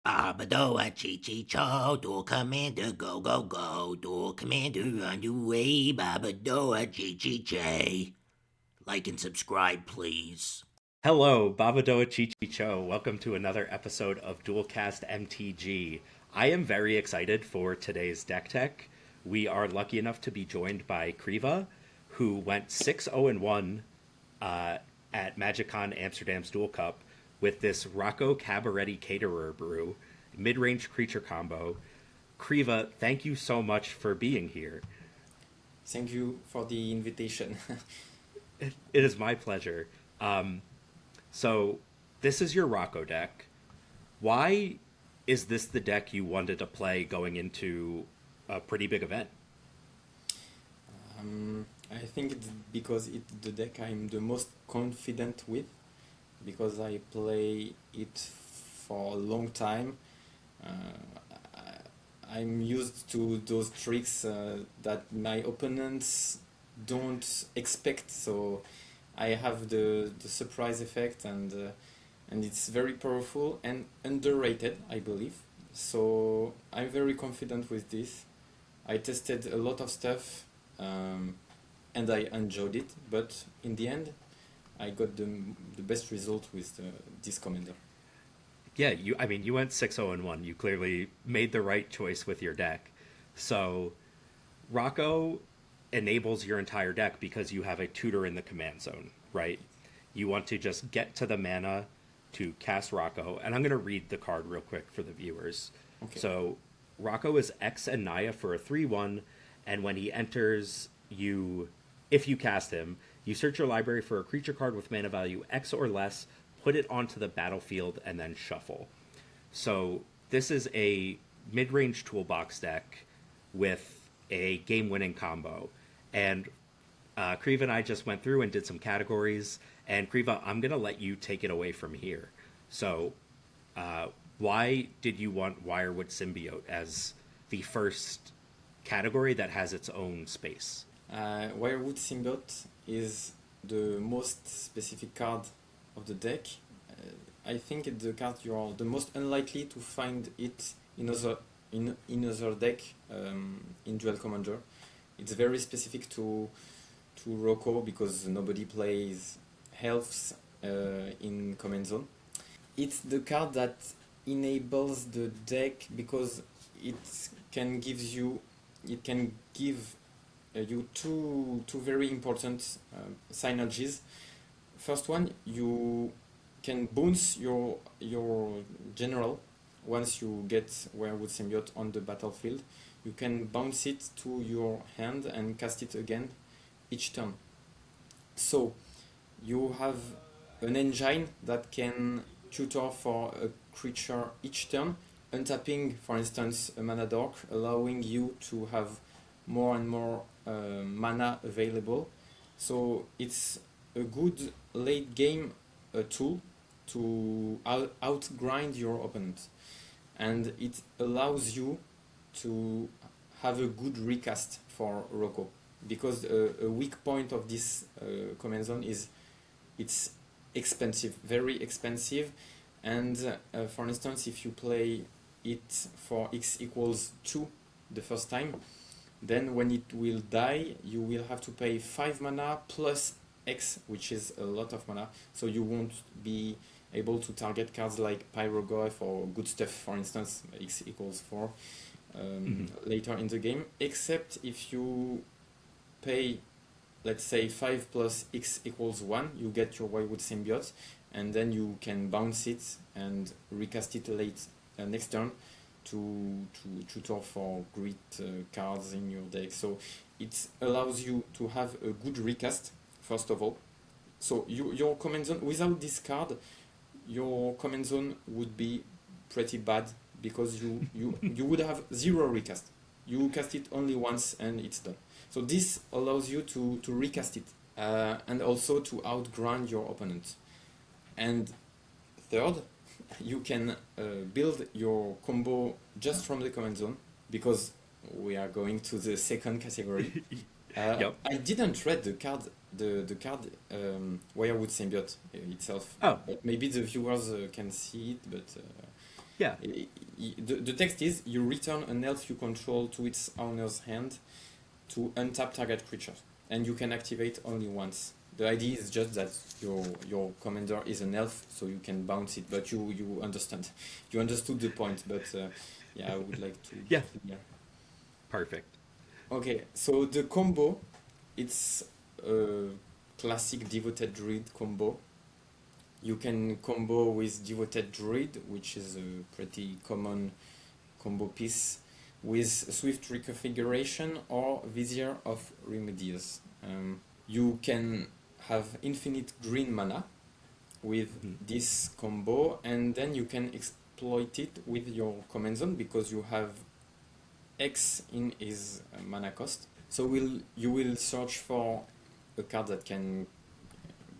Abadoa Chi Cho, Duel Commander Go Go Go, Duel Commander on your way, Babadoa Chi. Like and subscribe, please. Hello, Babadoa Chichicho. Welcome to another episode of Duelcast MTG. I am very excited for today's deck tech. We are lucky enough to be joined by Creeva, who went 6-0-1 at Magic Con Amsterdam's Duel Cup with this Rocco Cabaretti Caterer brew, mid-range creature combo. Creeva, thank you so much for being here. Thank you for the invitation. It is my pleasure. So, this is your Rocco deck. Why is this the deck you wanted to play going into a pretty big event? I think it's because it's the deck I'm the most confident with, because I play it for a long time. I'm used to those tricks that my opponents don't expect, so I have the surprise effect, and it's very powerful and underrated, I believe. So I'm very confident with this. I tested a lot of stuff, and I enjoyed it, but in the end, I got the best result with this commander. Yeah, you went 6-0-1. You clearly made the right choice with your deck. So, Rocco enables your entire deck because you have a tutor in the command zone, right? You want to just get to the mana to cast Rocco, and I'm going to read the card real quick for the viewers. Okay. So, Rocco is X and Naya for a 3/1, and when he enters, if you cast him, you search your library for a creature card with mana value X or less, put it onto the battlefield, and then shuffle. So, this is a mid-range toolbox deck with a game-winning combo. And Creeva and I just went through and did some categories. And Creeva, I'm going to let you take it away from here. So, why did you want Wirewood Symbiote as the first category that has its own space? Wirewood Symbiote is the most specific card of the deck. I think it's the card you are the most unlikely to find it in other deck in Duel Commander. It's very specific to Rocco because nobody plays healths in command zone. It's the card that enables the deck because it can give you two very important synergies. First one, you can bounce your general once you get Wirewood Symbiote on the battlefield. You can bounce it to your hand and cast it again each turn. So you have an engine that can tutor for a creature each turn, untapping, for instance, a mana dork, allowing you to have more and more mana available. So it's a good late game tool to outgrind your opponent, and it allows you to have a good recast for Rocco, because a weak point of this command zone is it's expensive, very expensive, and for instance, if you play it for x equals 2 the first time, then when it will die, you will have to pay 5 mana plus X, which is a lot of mana, so you won't be able to target cards like Pyroglyph or good stuff, for instance, x equals 4 later in the game, except if you pay, let's say, 5 plus x equals 1, you get your Wirewood Symbiote, and then you can bounce it and recast it late next turn to tutor for great cards in your deck. So it allows you to have a good recast, first of all. So your command zone, without this card, your command zone would be pretty bad, because you would have zero recast. You cast it only once and it's done. So this allows you to recast it and also to outgrind your opponent. And third, you can build your combo just from the command zone, because we are going to the second category. Yep. I didn't read the card, Wirewood Symbiote itself. Oh, But maybe the viewers can see it, but Yeah. The text is you return an elf you control to its owner's hand to untap target creatures, and you can activate only once. The idea is just that your commander is an elf, so you can bounce it, but you understand. You understood the point, but yeah, I would like to Yeah. be clear. Perfect. Okay, so the combo, it's a classic Devoted Druid combo. You can combo with Devoted Druid, which is a pretty common combo piece, with Swift Reconfiguration or Vizier of Remedies. You can have infinite green mana with this combo, and then you can exploit it with your command zone because you have X in his mana cost. So you will search for a card that can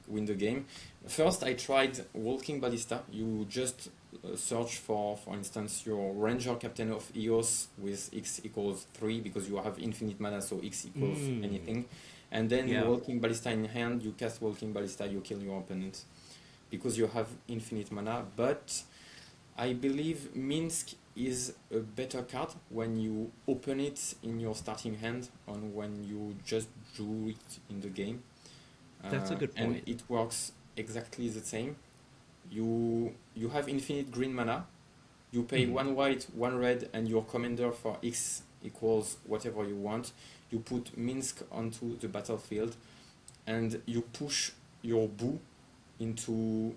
win the game. First, I tried Walking Ballista. You just search for instance, your Ranger Captain of Eos with X equals 3 because you have infinite mana, so X equals anything. And then Yeah. Walking Ballista in hand, you cast Walking Ballista, you kill your opponent because you have infinite mana. But I believe Minsc is a better card when you open it in your starting hand and when you just drew it in the game. That's a good And point. it works exactly the same. You have infinite green mana. You pay 1 white, 1 red, and your commander for X equals whatever you want. You put Minsc onto the battlefield, and you push your boo into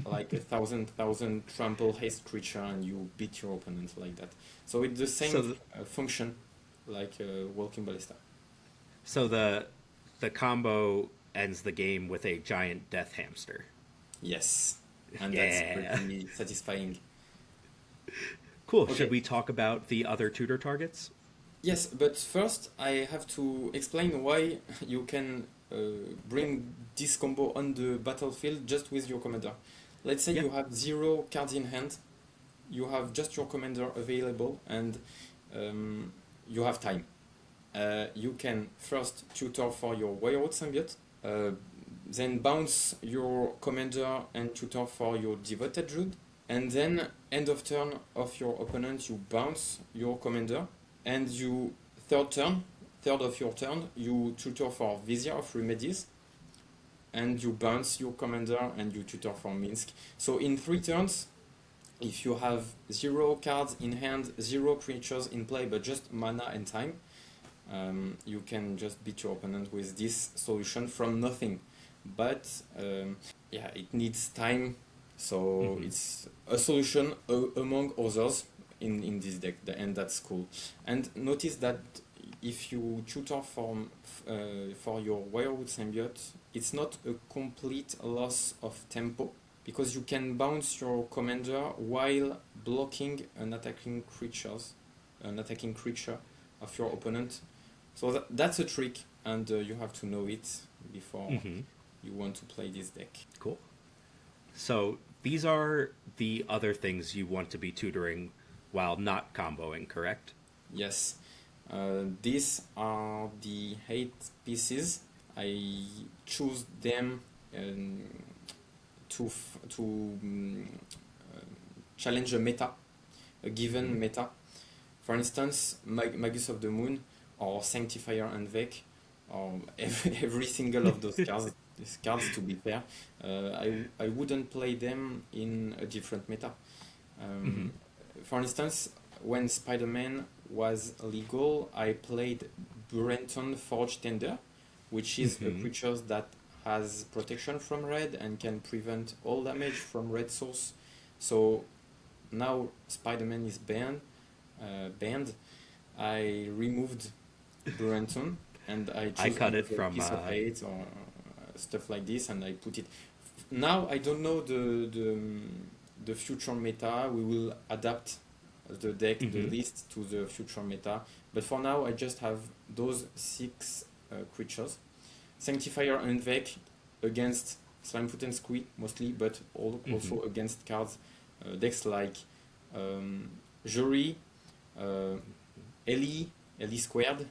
like a thousand trample haste creature, and you beat your opponent like that. So it's the same So function like Walking Ballista. So the combo ends the game with a giant death hamster. Yes, and Yeah. that's pretty satisfying. Cool. Okay. Should we talk about the other tutor targets? Yes, but first I have to explain why you can bring this combo on the battlefield just with your commander. Let's say Yeah. you have 0 cards in hand, you have just your commander available, and you have time. You can first tutor for your Wirewood Symbiote, then bounce your commander and tutor for your Devoted Druid, and then end of turn of your opponent you bounce your commander, and you third of your turn you tutor for Vizier of Remedies, and you bounce your commander and you tutor for Minsc. So in 3 turns, if you have 0 cards in hand, 0 creatures in play, but just mana and time, you can just beat your opponent with this solution from nothing. But yeah, it needs time, so it's a solution among others in this deck, and that's cool. And notice that if you tutor for your Wirewood Symbiote, it's not a complete loss of tempo, because you can bounce your commander while blocking an attacking creature of your opponent. So that's a trick, and you have to know it before you want to play this deck. Cool. So these are the other things you want to be tutoring while not comboing, correct? Yes. These are the 8 pieces. I choose them to challenge a meta, a given meta. For instance, Magus of the Moon or Sanctifier and Vec, or every single of those cards, to be fair, I wouldn't play them in a different meta. For instance, when Spider-Man was legal, I played Burenton Forge Tender, which is a creature that has protection from red and can prevent all damage from red source. So now Spider-Man is banned. I removed Burenton and I cut it another from, piece of 8 or stuff like this, and I put it. Now I don't know the future meta. We will adapt the deck, the list to the future meta. But for now, I just have those 6 creatures. Sanctifier and Vec against Slimefoot and Squee mostly, but also against cards, decks like Jury, Ellie squared.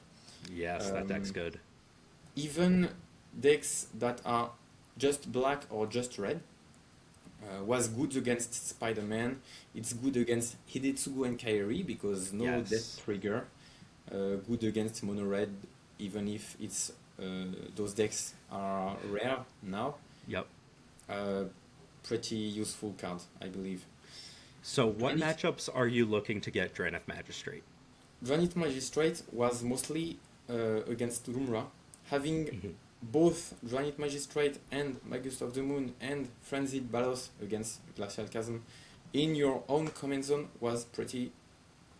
Yes, that deck's good. Even decks that are just black or just red. was good against Spider-Man. It's good against Hidetsugu and Kairi because no Yes. death trigger. Good against Mono Red, even if it's those decks are rare now. Yep. Pretty useful card, I believe. So what Dranith, matchups are you looking to get Dranith Magistrate? Dranith Magistrate was mostly against Lumra. Having Mhm. both Dranith Magistrate and Magus of the Moon and Frenzied Balos against Glacial Chasm in your own command zone was pretty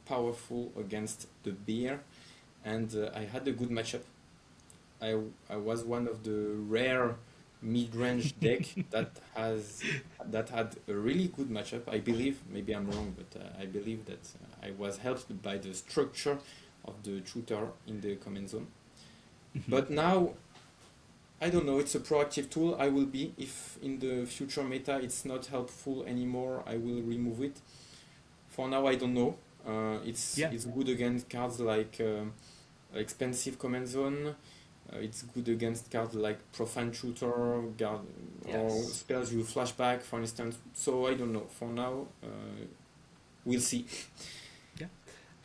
powerful against the bear, and I had a good matchup. I was one of the rare mid-range deck that had a really good matchup. I believe, maybe I'm wrong, but I believe that I was helped by the structure of the shooter in the command zone. But now, I don't know. It's a proactive tool. I will be, if in the future meta it's not helpful anymore, I will remove it. For now, I don't know. It's good against cards like expensive command zone. It's good against cards like profane shooter, guard, or Yes. spells you flashback, for instance. So I don't know. For now, we'll see. Yeah.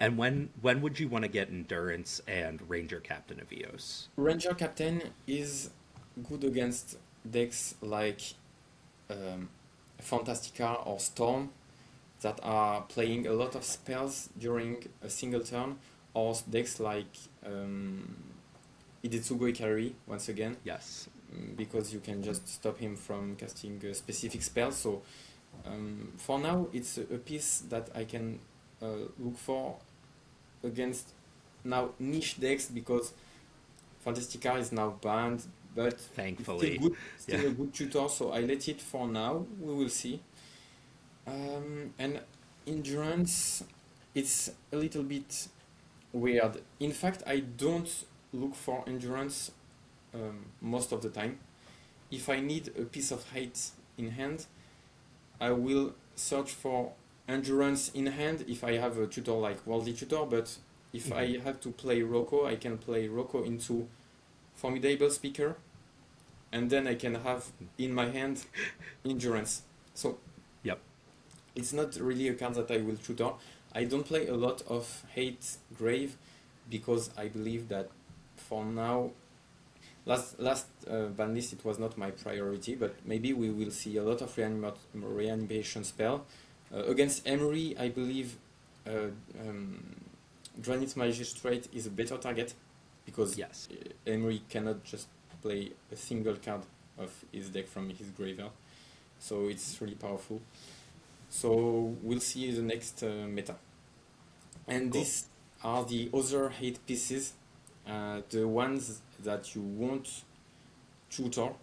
And when would you want to get Endurance and Ranger Captain of Eos? Ranger Captain is good against decks like Fantastica or Storm that are playing a lot of spells during a single turn, or decks like Hidetsugu Ikari, once again, Yes. because you can just stop him from casting a specific spell. So for now, it's a piece that I can look for against now niche decks because Fantastica is now banned, but it's Thankfully. still good, still Yeah. a good tutor. So I let it for now. We will see. And endurance, it's a little bit weird. In fact, I don't look for endurance most of the time. If I need a piece of hate in hand, I will search for endurance in hand if I have a tutor like Worldly Tutor, but if I have to play Rocco, I can play Rocco into Formidable Speaker, and then I can have in my hand endurance. So Yep. it's not really a card that I will tutor. I don't play a lot of Hate Grave because I believe that for now, last ban list it was not my priority, but maybe we will see a lot of reanimation spell. Against Emery, I believe Dranith Magistrate is a better target because Yes. Emery cannot just play a single card of his deck from his graveyard, so it's really powerful. So we'll see the next meta. And Cool. these are the other hate pieces, the ones that you won't tutor,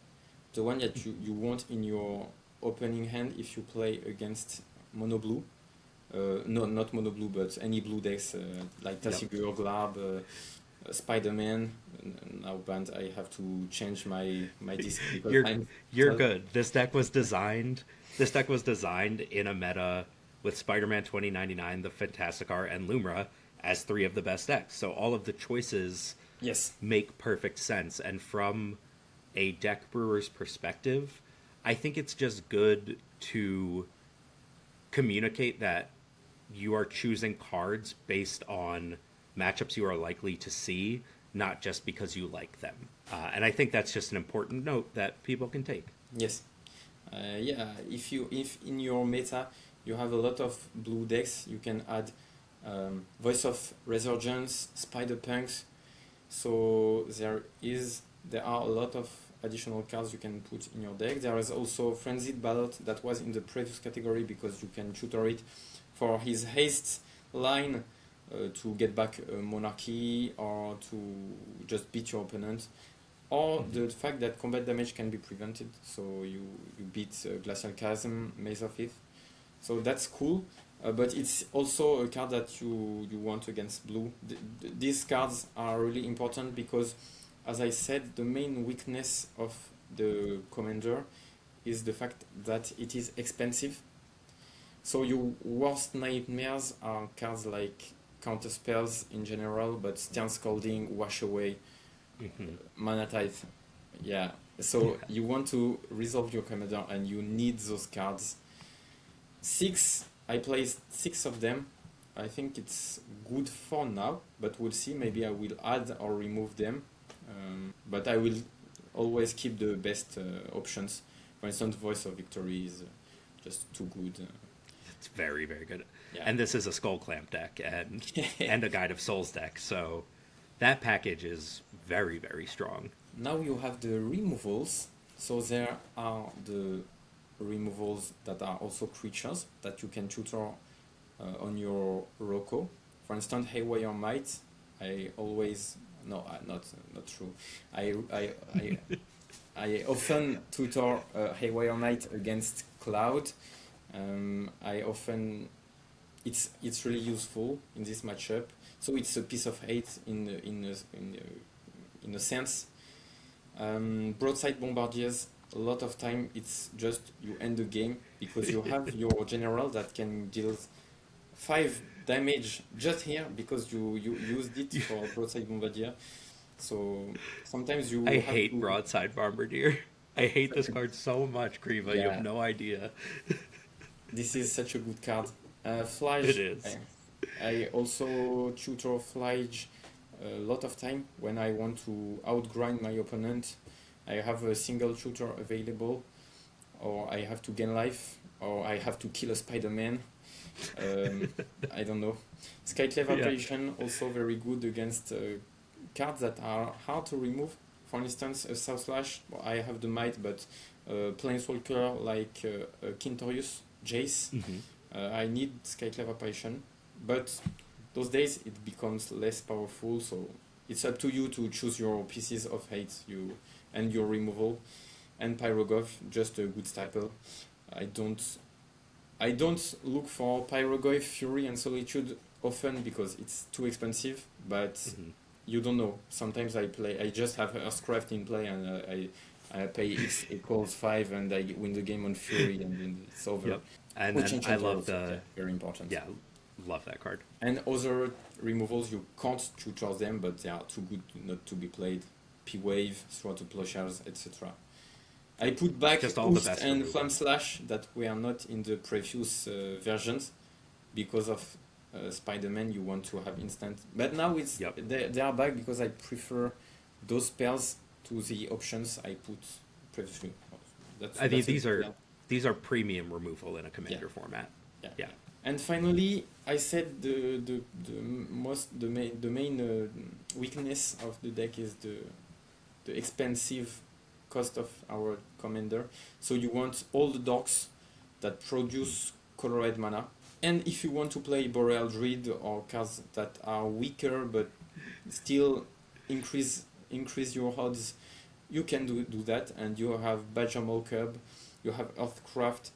the one that you want in your opening hand if you play against mono blue. No, not mono blue, but any blue decks like Tassigur, Glab, Spider-Man. Now banned. I have to change my disc because You're good. This deck was designed in a meta with Spider-Man 2099, the Fantastic Art, and Lumra as three of the best decks. So all of the choices Yes. make perfect sense. And from a deck brewer's perspective, I think it's just good to communicate that you are choosing cards based on matchups you are likely to see, not just because you like them. And I think that's just an important note that people can take. Yes. Yeah. If in your meta you have a lot of blue decks, you can add Voice of Resurgence, Spider Punks. So there are a lot of additional cards you can put in your deck. There is also Frenzied Ballot that was in the previous category because you can tutor it for his haste line to get back a monarchy or to just beat your opponent, or the fact that combat damage can be prevented, so you beat Glacial Chasm, Maze of Ith. So that's cool, but it's also a card that you want against blue. These cards are really important because, as I said, the main weakness of the commander is the fact that it is expensive. So your worst nightmares are cards like counter spells in general, but Stern Scalding, Wash Away, Mana Tithe. Yeah. So you want to resolve your commander and you need those cards. Six, I placed six of them. I think it's good for now, but we'll see. Maybe I will add or remove them. But I will always keep the best options. For instance, Voice of Victory is just too good. It's very, very good. Yeah. And this is a Skull Clamp deck and a Guide of Souls deck, so that package is very, very strong. Now you have the removals. So there are the removals that are also creatures that you can tutor on your Rocco. For instance, Haywire Might. I always not true. I often tutor Haywire Might against Cloud. I often it's really useful in this matchup. So it's a piece of hate in a sense. Broadside Bombardiers, a lot of time it's just you end the game because you have your general that can deal 5 damage just here because you used it for Broadside Bombardier. So sometimes you I have hate to, Broadside Bombardier. I hate this card so much, Creeva. You Yeah. have no idea. This is such a good card. Flige. It is. I also tutor Flige a lot of time when I want to outgrind my opponent. I have a single tutor available, or I have to gain life, or I have to kill a Spider-Man. I don't know. Skyclave Yeah. Apparition also very good against cards that are hard to remove. For instance, a South Slash. I have the might, but Planeswalker like Kintorius, Jace. I need Skyclave Apparition, but those days it becomes less powerful. So it's up to you to choose your pieces of hate and your removal. And Pyrogov, just a good staple. I don't look for Pyrogoyf, Fury, and Solitude often because it's too expensive, but you don't know. Sometimes I just have Earthcraft in play and I pay X equals 5 and I win the game on Fury and then it's over. Yep. And Which then I Enchanter love also, the very important. yeah, love that card. And other removals, you can't tutor them, but they are too good not to be played. P-Wave, Throughout Plowshares, etc. I put back Just all the Oost best and removal. Flam Slash that were not in the previous versions because of Spider-Man. You want to have instant, but now it's Yep. they are back because I prefer those spells to the options I put previously. I think that's it. these are premium removal in a commander format. Yeah. And finally, I said the main weakness of the deck is the expensive cost of our commander. So you want all the dorks that produce colored mana. And if you want to play Boreal Druid or cards that are weaker but still increase your odds, you can do that. And you have Badger Cub, you have Earthcraft.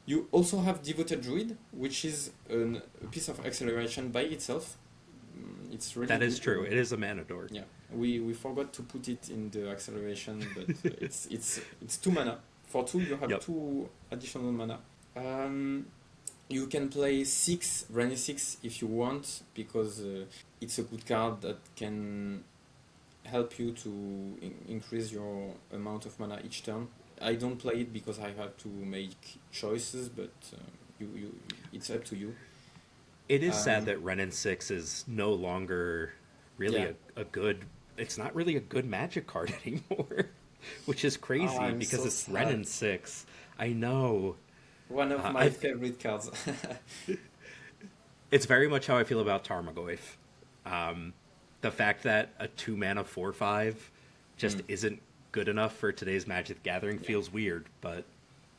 You also have Devoted Druid, which is a piece of acceleration by itself. It's really That is good. true. It is a mana dork. Yeah, we forgot to put it in the acceleration, but it's 2 mana. For 2, you have Yep. 2 additional mana. You can play 6 Rainy 6 if you want, because it's a good card that can help you to increase your amount of mana each turn. I don't play it because I have to make choices, but it's up to you. It is sad that Renin 6 is no longer really Yeah. a good... It's not really a good Magic card anymore, which is crazy I'm because so it's sad. Renin 6. I know. One of my favorite cards. It's very much how I feel about Tarmogoyf. The fact that a 2-mana 4/5 just isn't good enough for today's Magic the Gathering feels weird, but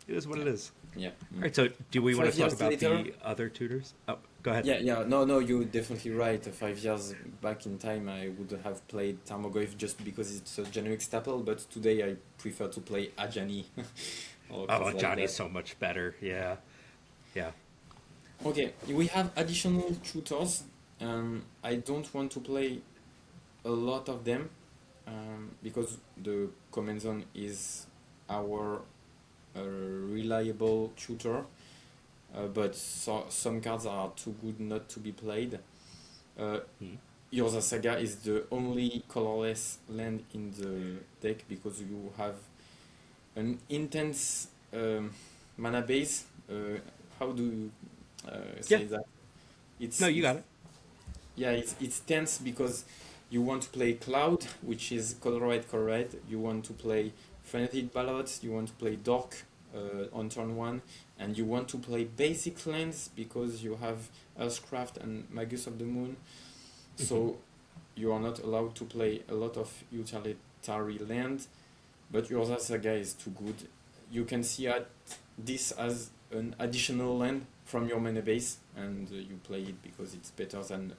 it is what it is. Yeah. All right, so do we want 5 to talk years about later- the other tutors? Oh, go ahead. Yeah. No, you're definitely right. 5 years back in time, I would have played Tarmogoyf just because it's a generic staple, but today I prefer to play Ajani. Oh, Johnny's so much better. Yeah. Okay, we have additional tutors. I don't want to play a lot of them because the command zone is our reliable tutor, but some cards are too good not to be played. Urza Saga is the only colorless land in the deck because you have an intense mana base. How do you Yeah. say that? It's, No, you it's got it. yeah, it's tense because you want to play Cloud, which is color red. You want to play Frenzied Ballots. You want to play Dork on turn one, and you want to play basic lands because you have Earthcraft and Magus of the Moon. So you are not allowed to play a lot of utilitarian land, but Urza Saga is too good. You can see this as an additional land from your mana base, and you play it because it's better than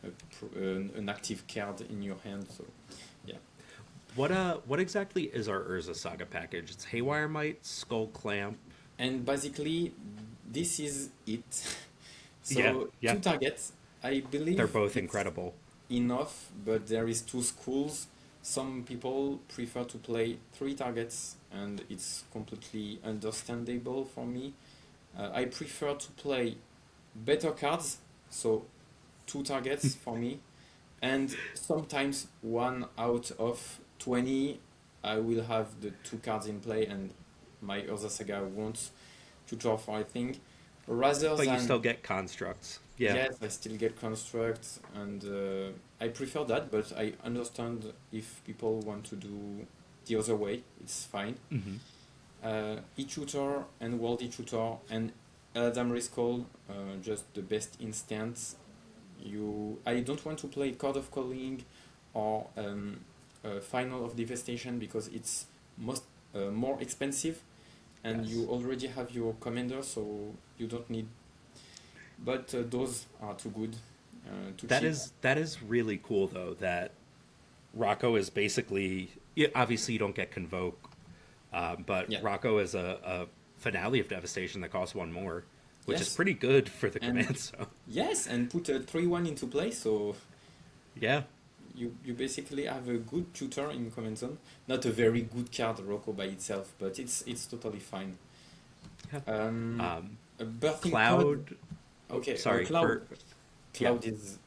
an active card in your hand. So, yeah. What exactly is our Urza Saga package? It's Haywire Might, Skull Clamp. And basically, this is it. Yeah, So, yeah. two targets. I believe They're both it's incredible. enough, but there is two schools. Some people prefer to play three targets, and it's completely understandable for me. I prefer to play better cards, so two targets for me, and sometimes one out of 20 I will have the two cards in play, and my Urza Saga won't tutor for I think, rather But you than still get constructs. Yeah. yes, I still get constructs, and I prefer that, but I understand if people want to do the other way, it's fine. E-Tutor and World E-Tutor and Adam Riscall, just the best instance. I don't want to play Card of Calling or Final of Devastation because it's more expensive, and Yes. you already have your commander, so you don't need. But those are too good, too cheap. That is really cool though. That Rocco is basically, yeah, obviously you don't get Convoke, but Yeah. Rocco is a finale of devastation that costs one more, which is Yes, pretty good for the and command zone. yes, and put a 3/1 into play, so Yeah, you basically have a good tutor in command zone. Not a very good card, Rocco by itself, but it's totally fine. yeah. Um, Um, a birthing pod. Cloud. Oh, Okay, sorry Cloud. for yeah, Cloud is.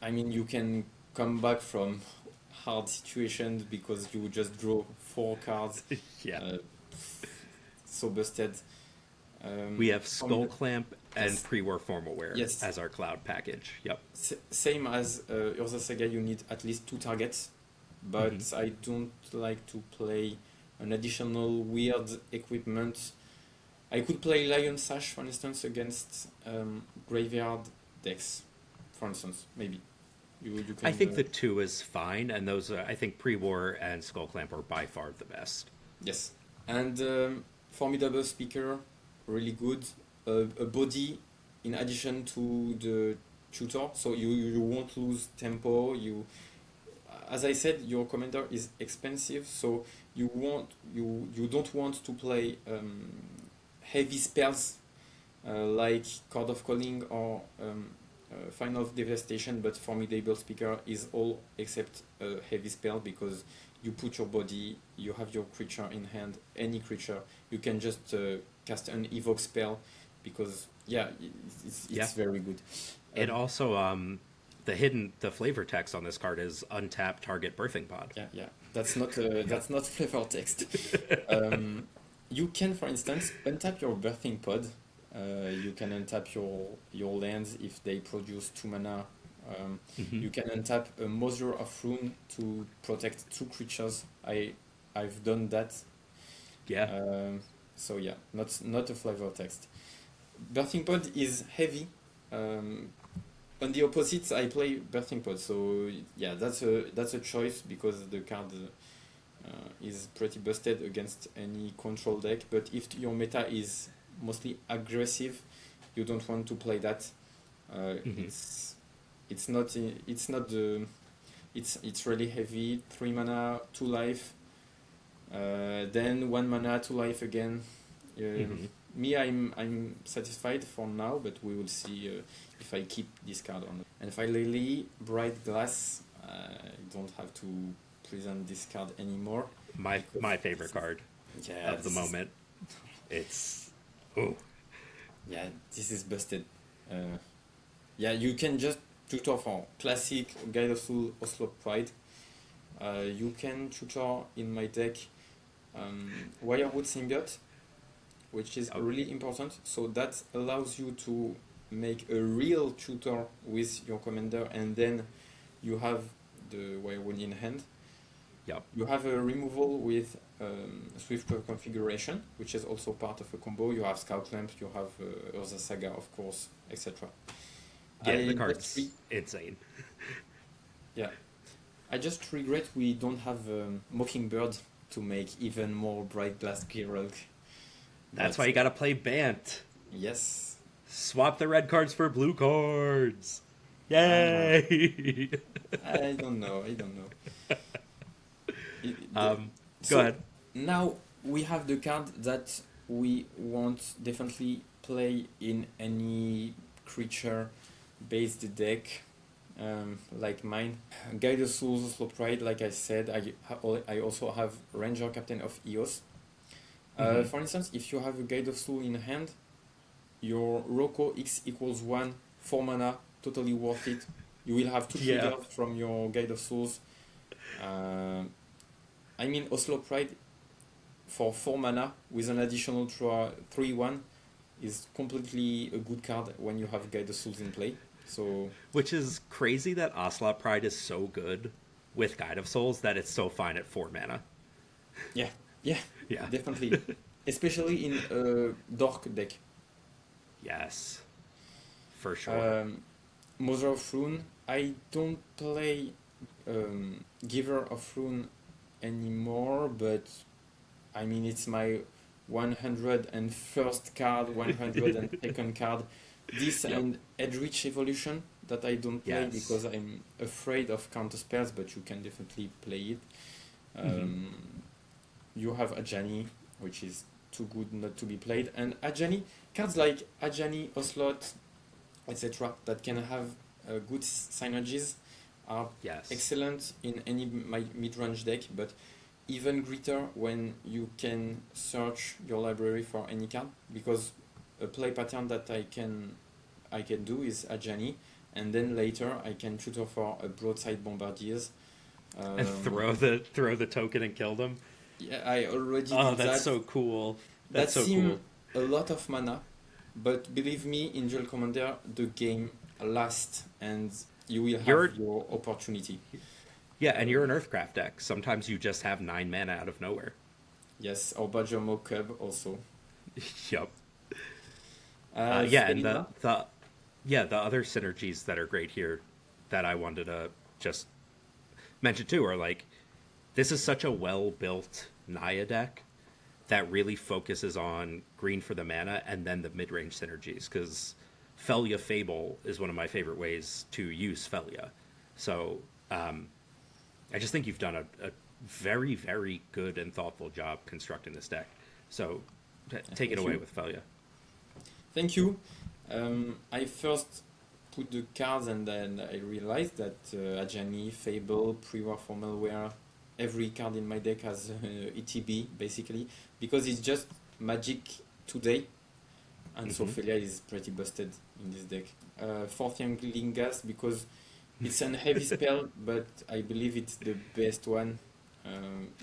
I mean, you can come back from hard situations because you just draw four cards. yeah. Uh, so busted. We have For Skull me, Clamp and yes, Pre-War Formal Wear yes. as our Cloud package. Yep. Same as Urza Saga, you need at least two targets, but I don't like to play an additional weird equipment. I could play Lion Sash, for instance, against graveyard decks, for instance, maybe. You can. I think the two is fine, and those are, I think Pre-War and Skull Clamp are by far the best. Yes. And formidable speaker, really good. A body in addition to the tutor, so you won't lose tempo. As I said, your commander is expensive, so you don't want to play heavy spells like Card of Calling or Final of Devastation, but Formidable Speaker is all except a heavy spell because you put your body, you have your creature in hand, any creature, you can just cast an evoke spell because yeah, Yeah. it's very good. It also the flavor text on this card is untap target birthing pod. Yeah, that's not flavor text. You can, for instance, untap your birthing pod. You can untap your lands if they produce 2 mana. You can untap a Mother of Rune to protect 2 creatures. I've done that. Yeah. So yeah, not a flavor text. Birthing pod is heavy. On the opposite, I play Birthing Pod, so yeah, that's a choice because the card is pretty busted against any control deck. But if your meta is mostly aggressive, you don't want to play that. It's not the it's really heavy. 3 mana, 2 life, then 1 mana, 2 life again. Me, I'm satisfied for now, but we will see if I keep this card or not. And finally, Bright Glass. I don't have to present this card anymore. My favorite card Yeah, of the moment. It's yeah, this is busted. Yeah, you can just tutor for classic Guide of Soul Oslo Pride. You can tutor in my deck Wirewood Symbiote, which is really important. So that allows you to make a real tutor with your commander, and then you have the Wirewood in hand. Yep. You have a removal with Swift Configuration, which is also part of a combo. You have Scout Lamp, you have Urza Saga, of course, etc. Yeah, the card's insane. Yeah. I just regret we don't have Mockingbird to make even more Bright Blast Girl. That's why you gotta play Bant. Yes. Swap the red cards for blue cards. Yay! I don't know. Go ahead. Now we have the card that we won't definitely play in any creature-based deck, like mine. Guide of Souls, Slow Pride, like I said. I also have Ranger Captain of Eos. For instance, if you have a Guide of Soul in hand, your Rocco X equals 1, 4 mana, totally worth it. You will have 2 triggers from your Guide of Souls. I mean, Oslo Pride for 4 mana with an additional 3/1 is completely a good card when you have Guide of Souls in play. So, which is crazy that Ocelot Pride is so good with Guide of Souls that it's so fine at 4 mana. Yeah, Yeah. definitely. Especially in a Dork deck. Yes, for sure. Mother of Rune. I don't play Giver of Rune anymore, but I mean, it's my 101st card, 102nd card. This and Edrich Evolution that I don't play because I'm afraid of counter spells, but you can definitely play it. You have Ajani, which is too good not to be played, and Ajani cards like Ajani, Oslot, etc. that can have good synergies are excellent in any mid-range deck, but even greater when you can search your library for any card, because a play pattern that I can do is Ajani, and then later I can tutor for a Broadside Bombardiers. And throw the token and kill them. Yeah, I already did that. Oh, that's that's so cool. That seems a lot of mana, but believe me, in Duel Commander, the game lasts, and you will have your opportunity. Yeah, and you're an Earthcraft deck. Sometimes you just have 9 mana out of nowhere. Yes, or Bajamo Cub also. Yep. And the other synergies that are great here that I wanted to just mention too are like, this is such a well-built Naya deck that really focuses on green for the mana and then the mid-range synergies, because Felia Fable is one of my favorite ways to use Felia. So I just think you've done a very, very good and thoughtful job constructing this deck. So take it away with Felia. Thank you. I first put the cards and then I realized that Ajani, Fable, Pre-War Formalware, every card in my deck has ETB basically, because it's just Magic today, and so Felia is pretty busted in this deck. Fourth Young Lingas, because it's an heavy spell, but I believe it's the best one.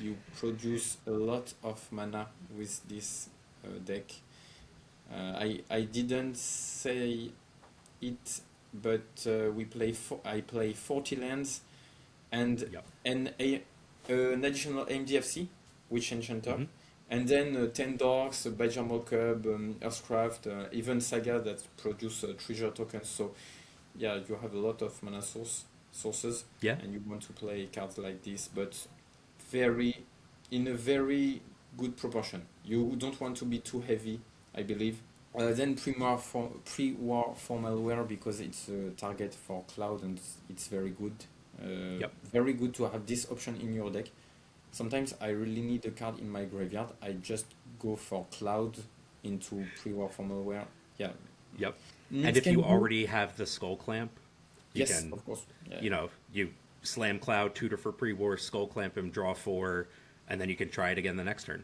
You produce a lot of mana with this deck. I didn't say it, but I play 40 lands and an additional MDFC, Witch Enchanter, and then 10 Dorks, Bajamo Cub, Earthcraft, even Saga that produce treasure tokens. So yeah, you have a lot of mana sources, and you want to play cards like this, but in a very good proportion. You don't want to be too heavy, I believe. Then pre-war Formalware, because it's a target for Cloud and it's very good. Very good to have this option in your deck. Sometimes I really need a card in my graveyard. I just go for Cloud into pre-war Formalware. Yeah. Yep. And if you already have the Skull Clamp, you can, of course. Yeah. You know, you slam Cloud, tutor for pre-war, Skull Clamp him, draw 4, and then you can try it again the next turn.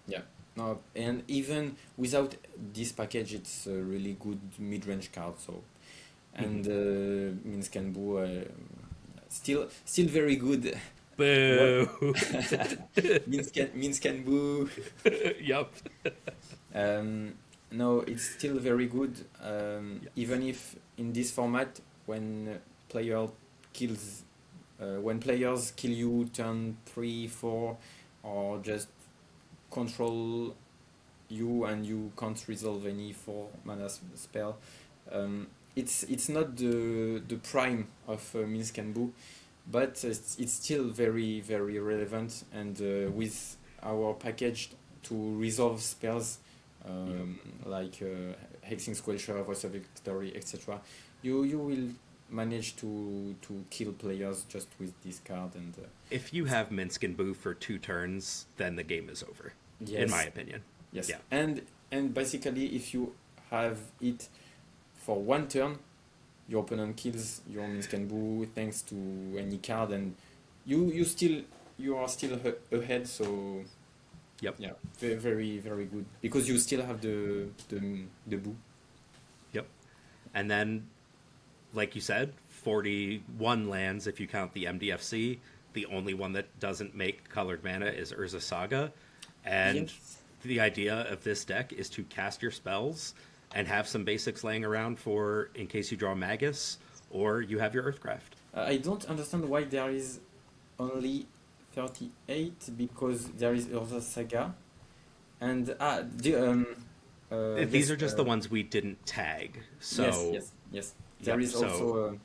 Yeah. No, and even without this package, it's a really good mid-range card. So, and Minsc still very good. Boo. Minsc Boo. Yup. No, it's still very good. Even if in this format, when players kill you turn 3, 4, or just control you and you can't resolve any 4 mana spell, it's not the prime of Minsc Boo, but it's still very very relevant, and with our package to resolve spells like Hexing Squelcher, Voice of Victory, etc., you will manage to kill players just with this card. And if you have Minsc Boo for 2 turns, then the game is over. yes, in my opinion. yes, Yeah. and basically if you have it for 1 turn, your opponent kills your Minsc Boo thanks to any card, and you are still ahead. So Yep. yeah, very very very good, because you still have the Boo. Yep. And then, like you said, 41 lands if you count the MDFC. The only one that doesn't make colored mana is Urza Saga. And Yes. the idea of this deck is to cast your spells and have some basics laying around for in case you draw Magus or you have your Earthcraft. I don't understand why there is only 38, because there is Urza Saga, and These yes, are just the ones we didn't tag. So yes. There Yep, is so- also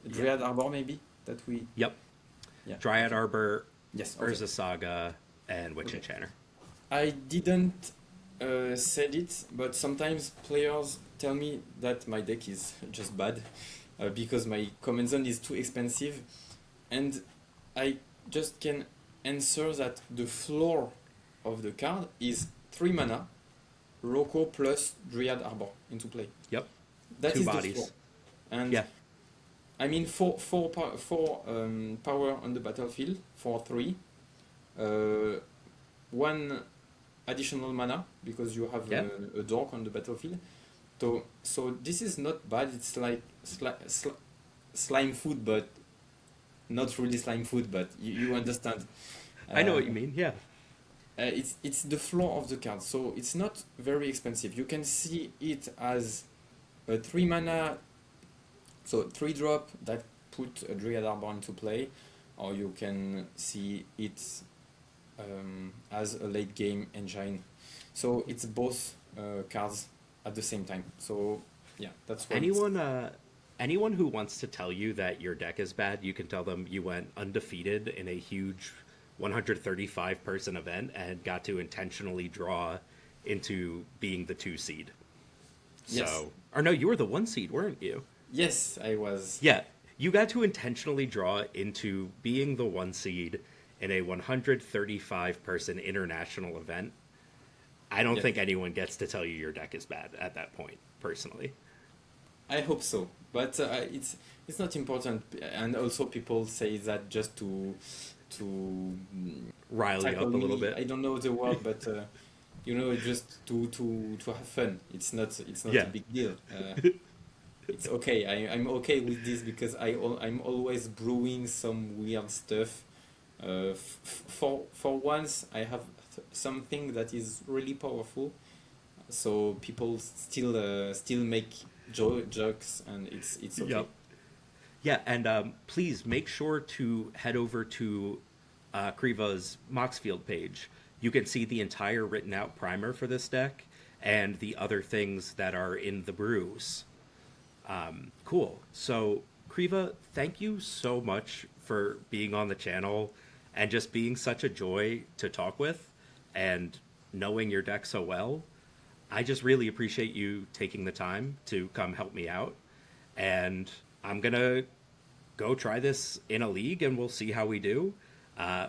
Dryad Arbor, maybe, that we. Yep. Yeah. Dryad Arbor, Yes. Okay. Urza Saga, and Witch Okay. Enchanter. I didn't said it, but sometimes players tell me that my deck is just bad because my command zone is too expensive, and I just can answer that the floor of the card is 3 mana, Rocco plus Dryad Arbor into play. Yep. That 2 is bodies. the floor. And Yeah. I mean, four power on the battlefield for 3. 1 additional mana because you have Yeah. a dork on the battlefield. So this is not bad. It's like slime food, but not really slime food. But you understand. I know what you mean, yeah. It's the floor of the card, so it's not very expensive. You can see it as a 3 mana, so 3 drop that put a Dryad Arbor into play, or you can see it as a late game engine. So it's both cards at the same time. So yeah, that's what Anyone who wants to tell you that your deck is bad, you can tell them you went undefeated in a huge 135 person event and got to intentionally draw into being the 2 seed. Yes. So, or no, you were the 1 seed, weren't you? Yes, I was. Yeah, you got to intentionally draw into being the 1 seed in a 135 person international event. I don't Yes. think anyone gets to tell you your deck is bad at that point, personally. I hope so, but it's not important, and also people say that just to Rile you up a tackle little me. bit. I don't know the word, but just to have fun. It's not Yeah. a big deal. It's okay. I'm okay with this because I'm always brewing some weird stuff. For once, I have something that is really powerful, so people still make jokes, and it's okay. Yep. Yeah, and please make sure to head over to Creeva's Moxfield page. You can see the entire written out primer for this deck and the other things that are in the brews. Cool. So, Creeva, thank you so much for being on the channel and just being such a joy to talk with and knowing your deck so well. I just really appreciate you taking the time to come help me out. And I'm going to go try this in a league and we'll see how we do.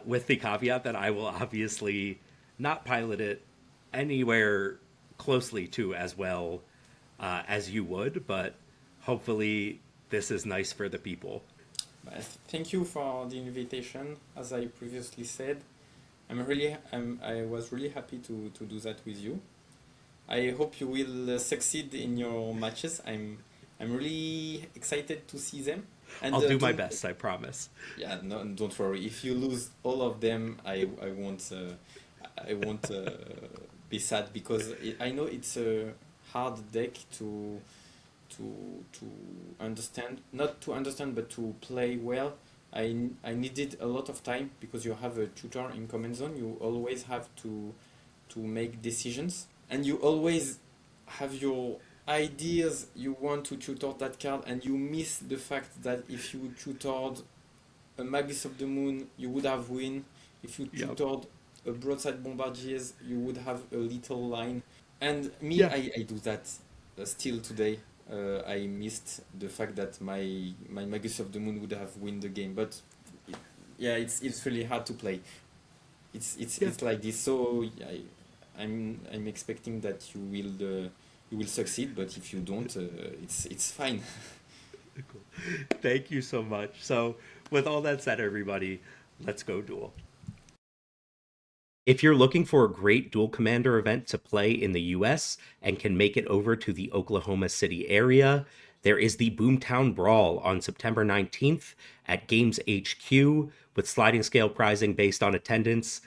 With the caveat that I will obviously not pilot it anywhere closely to as well as you would, but hopefully this is nice for the people. Thank you for the invitation. As I previously said, I was really happy to do that with you. I hope you will succeed in your matches. I'm really excited to see them. And I'll do my don't, best, I promise. yeah, no, don't worry. If you lose all of them, I won't be sad because I know it's a hard deck to understand, not to understand, but to play well. I needed a lot of time because you have a tutor in command zone. You always have to make decisions, and you always have your ideas. You want to tutor that card, and you miss the fact that if you tutored a Magus of the Moon, you would have win. If you Yep. tutored a Broadside Bombardiers, you would have a little line. And me, Yeah. I do that still today. I missed the fact that my Magus of the Moon would have win the game, but it, yeah, it's really hard to play. Yeah. It's like this. So I'm expecting that you will succeed, but if you don't, it's fine. Cool. Thank you so much. So, with all that said, everybody, let's go duel. If you're looking for a great Duel Commander event to play in the US and can make it over to the Oklahoma City area, there is the Boomtown Brawl on September 19th at Games HQ with sliding scale pricing based on attendance.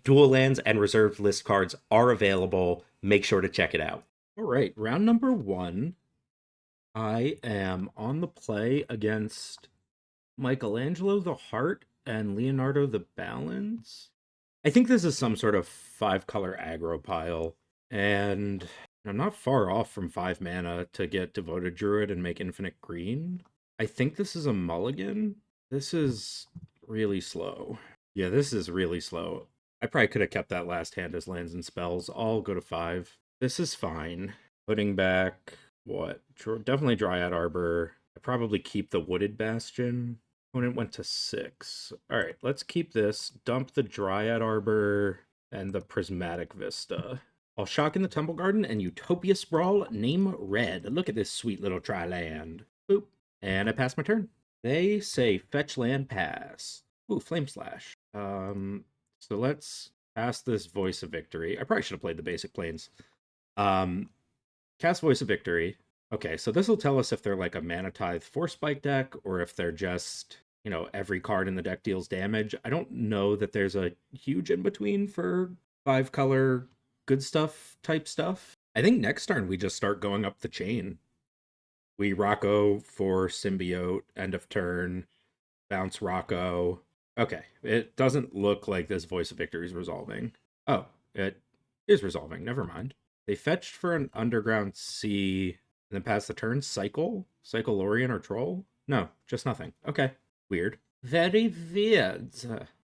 Dual lands and reserved list cards are available. Make sure to check it out. All right, round number 1. I am on the play against Michelangelo the Heart and Leonardo the Balance. I think this is some sort of 5-color aggro pile, and I'm not far off from 5 mana to get Devoted Druid and make infinite green. I think this is a mulligan. This is really slow. Yeah, this is really slow. I probably could have kept that last hand as lands and spells. I'll go to 5. This is fine. Putting back, what? Definitely Dryad Arbor. I probably keep the Wooded Bastion. Opponent went to 6. All right, let's keep this. Dump the Dryad Arbor and the Prismatic Vista. I'll shock in the Temple Garden and Utopia Sprawl, name red. Look at this sweet little tri-land. Boop. And I pass my turn. They say fetch land, pass. Ooh, Flame Slash. So let's pass this Voice of Victory. I probably should have played the basic planes. Cast Voice of Victory. Okay, so this will tell us if they're like a Mana Tithe Force Spike deck or if they're just, every card in the deck deals damage. I don't know that there's a huge in between for 5-color good stuff type stuff. I think next turn we just start going up the chain. We Rocco for Symbiote, end of turn, bounce Rocco. Okay, it doesn't look like this Voice of Victory is resolving. Oh, it is resolving. Never mind. They fetched for an Underground Sea and then pass the turn. Cycle Lorien or Troll? No, just nothing. Okay, weird. Very weird.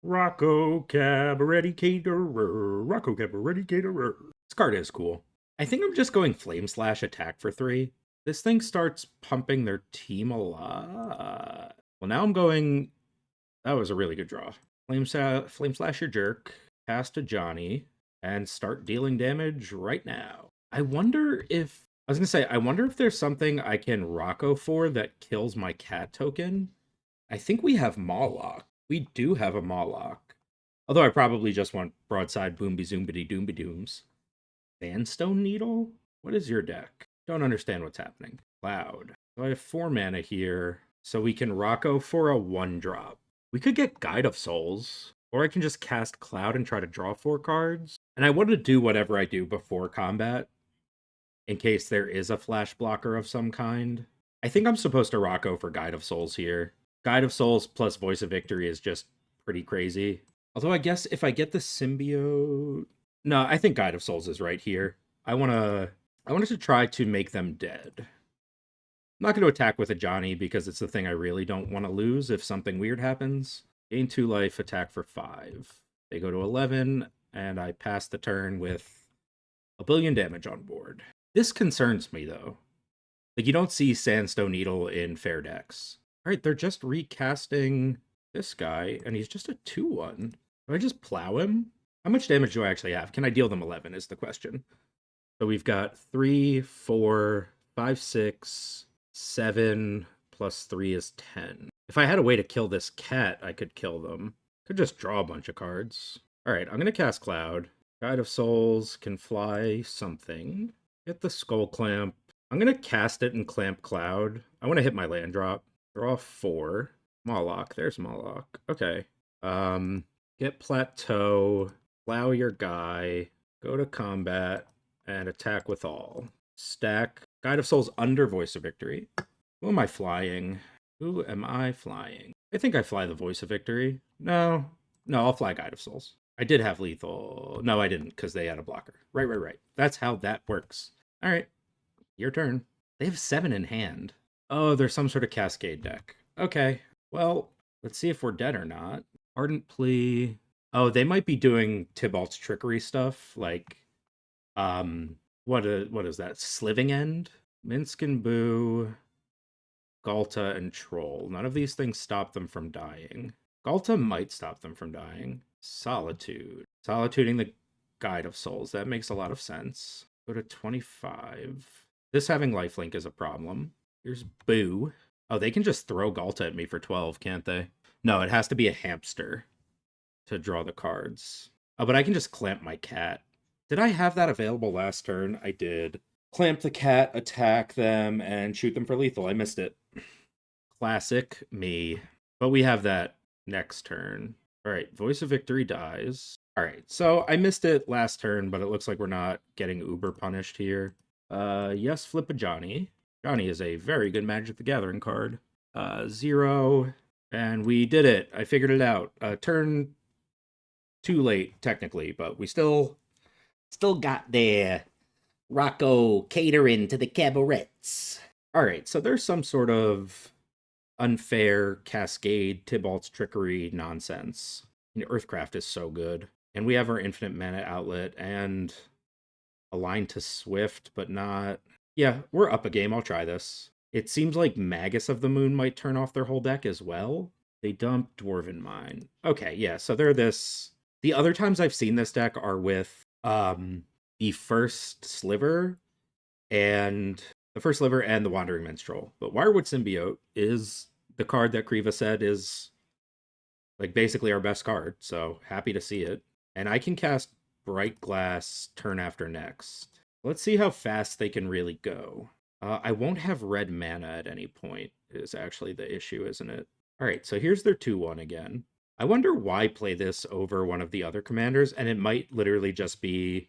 Rocco Cabaretti Caterer. Rocco Cabaretti Caterer. This card is cool. I think I'm just going Flame Slash attack for 3. This thing starts pumping their team a lot. Well, now I'm going... That was a really good draw. Flame Slash your jerk. Pass to Johnny. And start dealing damage right now. I wonder if there's something I can Rocco for that kills my cat token. I think we have Mawlock. We do have a Mawlock. Although I probably just want Broadside Boomby Zoombity Doombie Dooms. Sandstone Needle? What is your deck? Don't understand what's happening. Cloud. So I have 4 mana here, so we can Rocco for a 1-drop. We could get Guide of Souls, or I can just cast Cloud and try to draw 4 cards. And I want to do whatever I do before combat, in case there is a flash blocker of some kind. I think I'm supposed to Rocco for Guide of Souls here. Guide of Souls plus Voice of Victory is just pretty crazy. Although I guess if I get the Symbiote... No, I think Guide of Souls is right here. I wanted to try to make them dead. I'm not going to attack with a Johnny because it's the thing I really don't want to lose if something weird happens. Gain 2 life, attack for 5. They go to 11, and I pass the turn with a billion damage on board. This concerns me, though. Like, you don't see Sandstone Needle in fair decks. All right, they're just recasting this guy, and he's just a 2/1. Do I just plow him? How much damage do I actually have? Can I deal them 11 is the question. So we've got 3, 4, 5, 6, 7, plus 3 is 10. If I had a way to kill this cat, I could kill them. Could just draw a bunch of cards. All right, I'm going to cast Cloud. Guide of Souls can fly something. Get the Skull Clamp. I'm going to cast it and clamp Cloud. I want to hit my land drop. Draw 4. Moloch. There's Moloch. Okay. Get Plateau. Plow your guy. Go to combat. And attack with all. Stack. Guide of Souls under Voice of Victory. Who am I flying? Who am I flying? I think I fly the Voice of Victory. No, I'll fly Guide of Souls. I did have lethal. No, I didn't, because they had a blocker. Right. That's how that works. All right, your turn. They have 7 in hand. Oh, there's some sort of Cascade deck. Okay, well, let's see if we're dead or not. Ardent Plea. Oh, they might be doing Tybalt's Trickery stuff, like, what is that? Sliving End? Minsc and Boo. Galta and Troll. None of these things stop them from dying. Galta might stop them from dying. Solitude. Solituding the Guide of Souls. That makes a lot of sense. Go to 25. This having lifelink is a problem. Here's Boo. Oh, they can just throw Galta at me for 12, can't they? No, it has to be a hamster to draw the cards. Oh, but I can just clamp my cat. Did I have that available last turn? I did. Clamp the cat, attack them, and shoot them for lethal. I missed it. Classic me. But we have that next turn. All right, Voice of Victory dies. All right, so I missed it last turn, but it looks like we're not getting uber punished here. Yes, flip a Johnny. Johnny is a very good Magic the Gathering card. 0, and we did it. I figured it out. Turn too late, technically, but we still got there. Rocco catering to the cabarets. All right, so there's some sort of unfair Cascade, Tybalt's Trickery nonsense. Earthcraft is so good. And we have our infinite mana outlet and Align to Swift, but not... Yeah, we're up a game. I'll try this. It seems like Magus of the Moon might turn off their whole deck as well. They dump Dwarven Mine. Okay, yeah, so they're this... The other times I've seen this deck are with the first Sliver and the Wandering Minstrel. But Wirewood Symbiote is the card that Creeva said is like basically our best card, so happy to see it. And I can cast Bright Glass turn after next. Let's see how fast they can really go. I won't have red mana at any point is actually the issue, isn't it? All right, so here's their 2-1 again. I wonder why play this over one of the other commanders, and it might literally just be,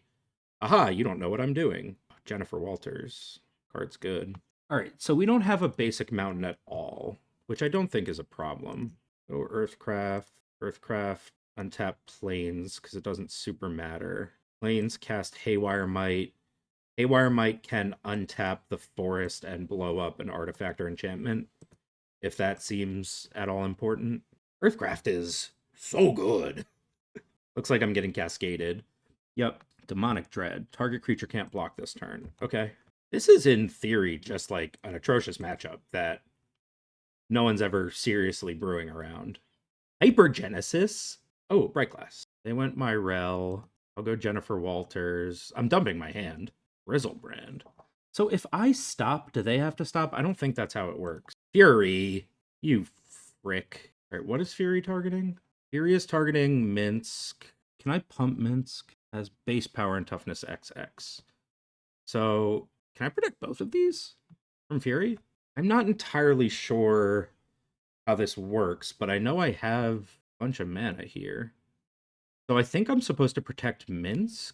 aha, you don't know what I'm doing. Jennifer Walters. Card's good. All right, so we don't have a basic mountain at all, which I don't think is a problem. Oh, Earthcraft, untap Plains, because it doesn't super matter. Plains cast Haywire Might. Haywire Might can untap the forest and blow up an artifact or enchantment, if that seems at all important. Earthcraft is so good. Looks like I'm getting cascaded. Yep, Demonic Dread. Target creature can't block this turn. Okay. This is, in theory, just like an atrocious matchup that no one's ever seriously brewing around. Hypergenesis? Oh, Bright Glass. They went Myrel. I'll go Jennifer Walters. I'm dumping my hand. Grizzlebrand. So if I stop, do they have to stop? I don't think that's how it works. Fury. You frick. All right, what is Fury targeting? Fury is targeting Minsc. Can I pump Minsc? Has base power and toughness XX. So, can I protect both of these from Fury? I'm not entirely sure how this works, but I know I have a bunch of mana here. So I think I'm supposed to protect Minsc.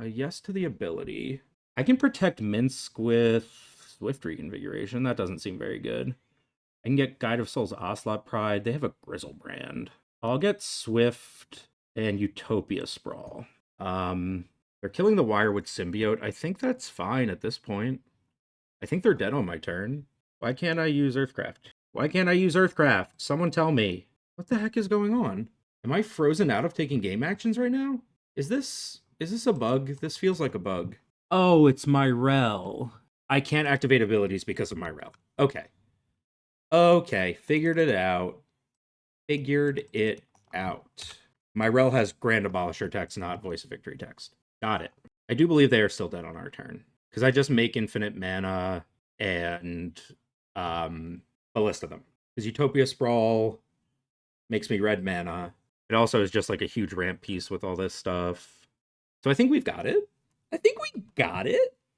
Yes to the ability. I can protect Minsc with Swift Reconfiguration. That doesn't seem very good. I can get Guide of Souls, Ocelot Pride. They have a Grizzlebrand. I'll get Swift and Utopia Sprawl. They're killing the Wirewood Symbiote. I think that's fine at this point. I think they're dead on my turn. Why can't I use Earthcraft? Why can't I use Earthcraft? Someone tell me. What the heck is going on? Am I frozen out of taking game actions right now? Is this a bug? This feels like a bug. Oh, it's Myrel. I can't activate abilities because of Myrel. Okay. Okay, figured it out. Myrel has Grand Abolisher text, not Voice of Victory text. Got it. I do believe they are still dead on our turn. Because I just make infinite mana and a list of them. Because Utopia Sprawl makes me red mana. It also is just like a huge ramp piece with all this stuff. So I think we've got it.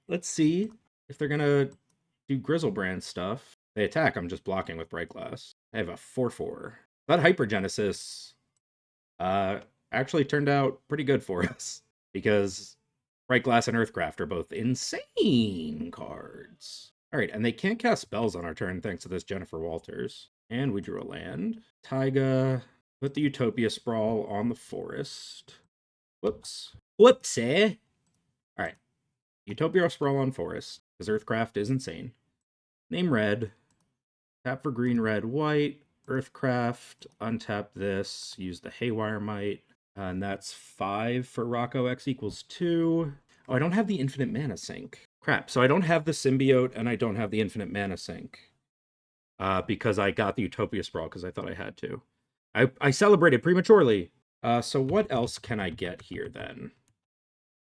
Let's see if they're going to do Grizzlebrand stuff. They attack, I'm just blocking with Bright Glass. I have a 4/4. That Hypergenesis actually turned out pretty good for us, because Bright Glass and Earthcraft are both insane cards. All right, and they can't cast spells on our turn thanks to this Jennifer Walters. And we drew a land. Taiga, put the Utopia Sprawl on the forest. Whoops. Whoopsie. All right, Utopia Sprawl on forest, because Earthcraft is insane. Name red. Tap for green, red, white. Earthcraft, untap this, use the Haywire Might. And that's 5 for Rocco. X equals 2. Oh, I don't have the infinite mana sink. Crap. So I don't have the symbiote and I don't have the infinite mana sink. Because I got the Utopia Sprawl because I thought I had to. I celebrated prematurely. So what else can I get here then?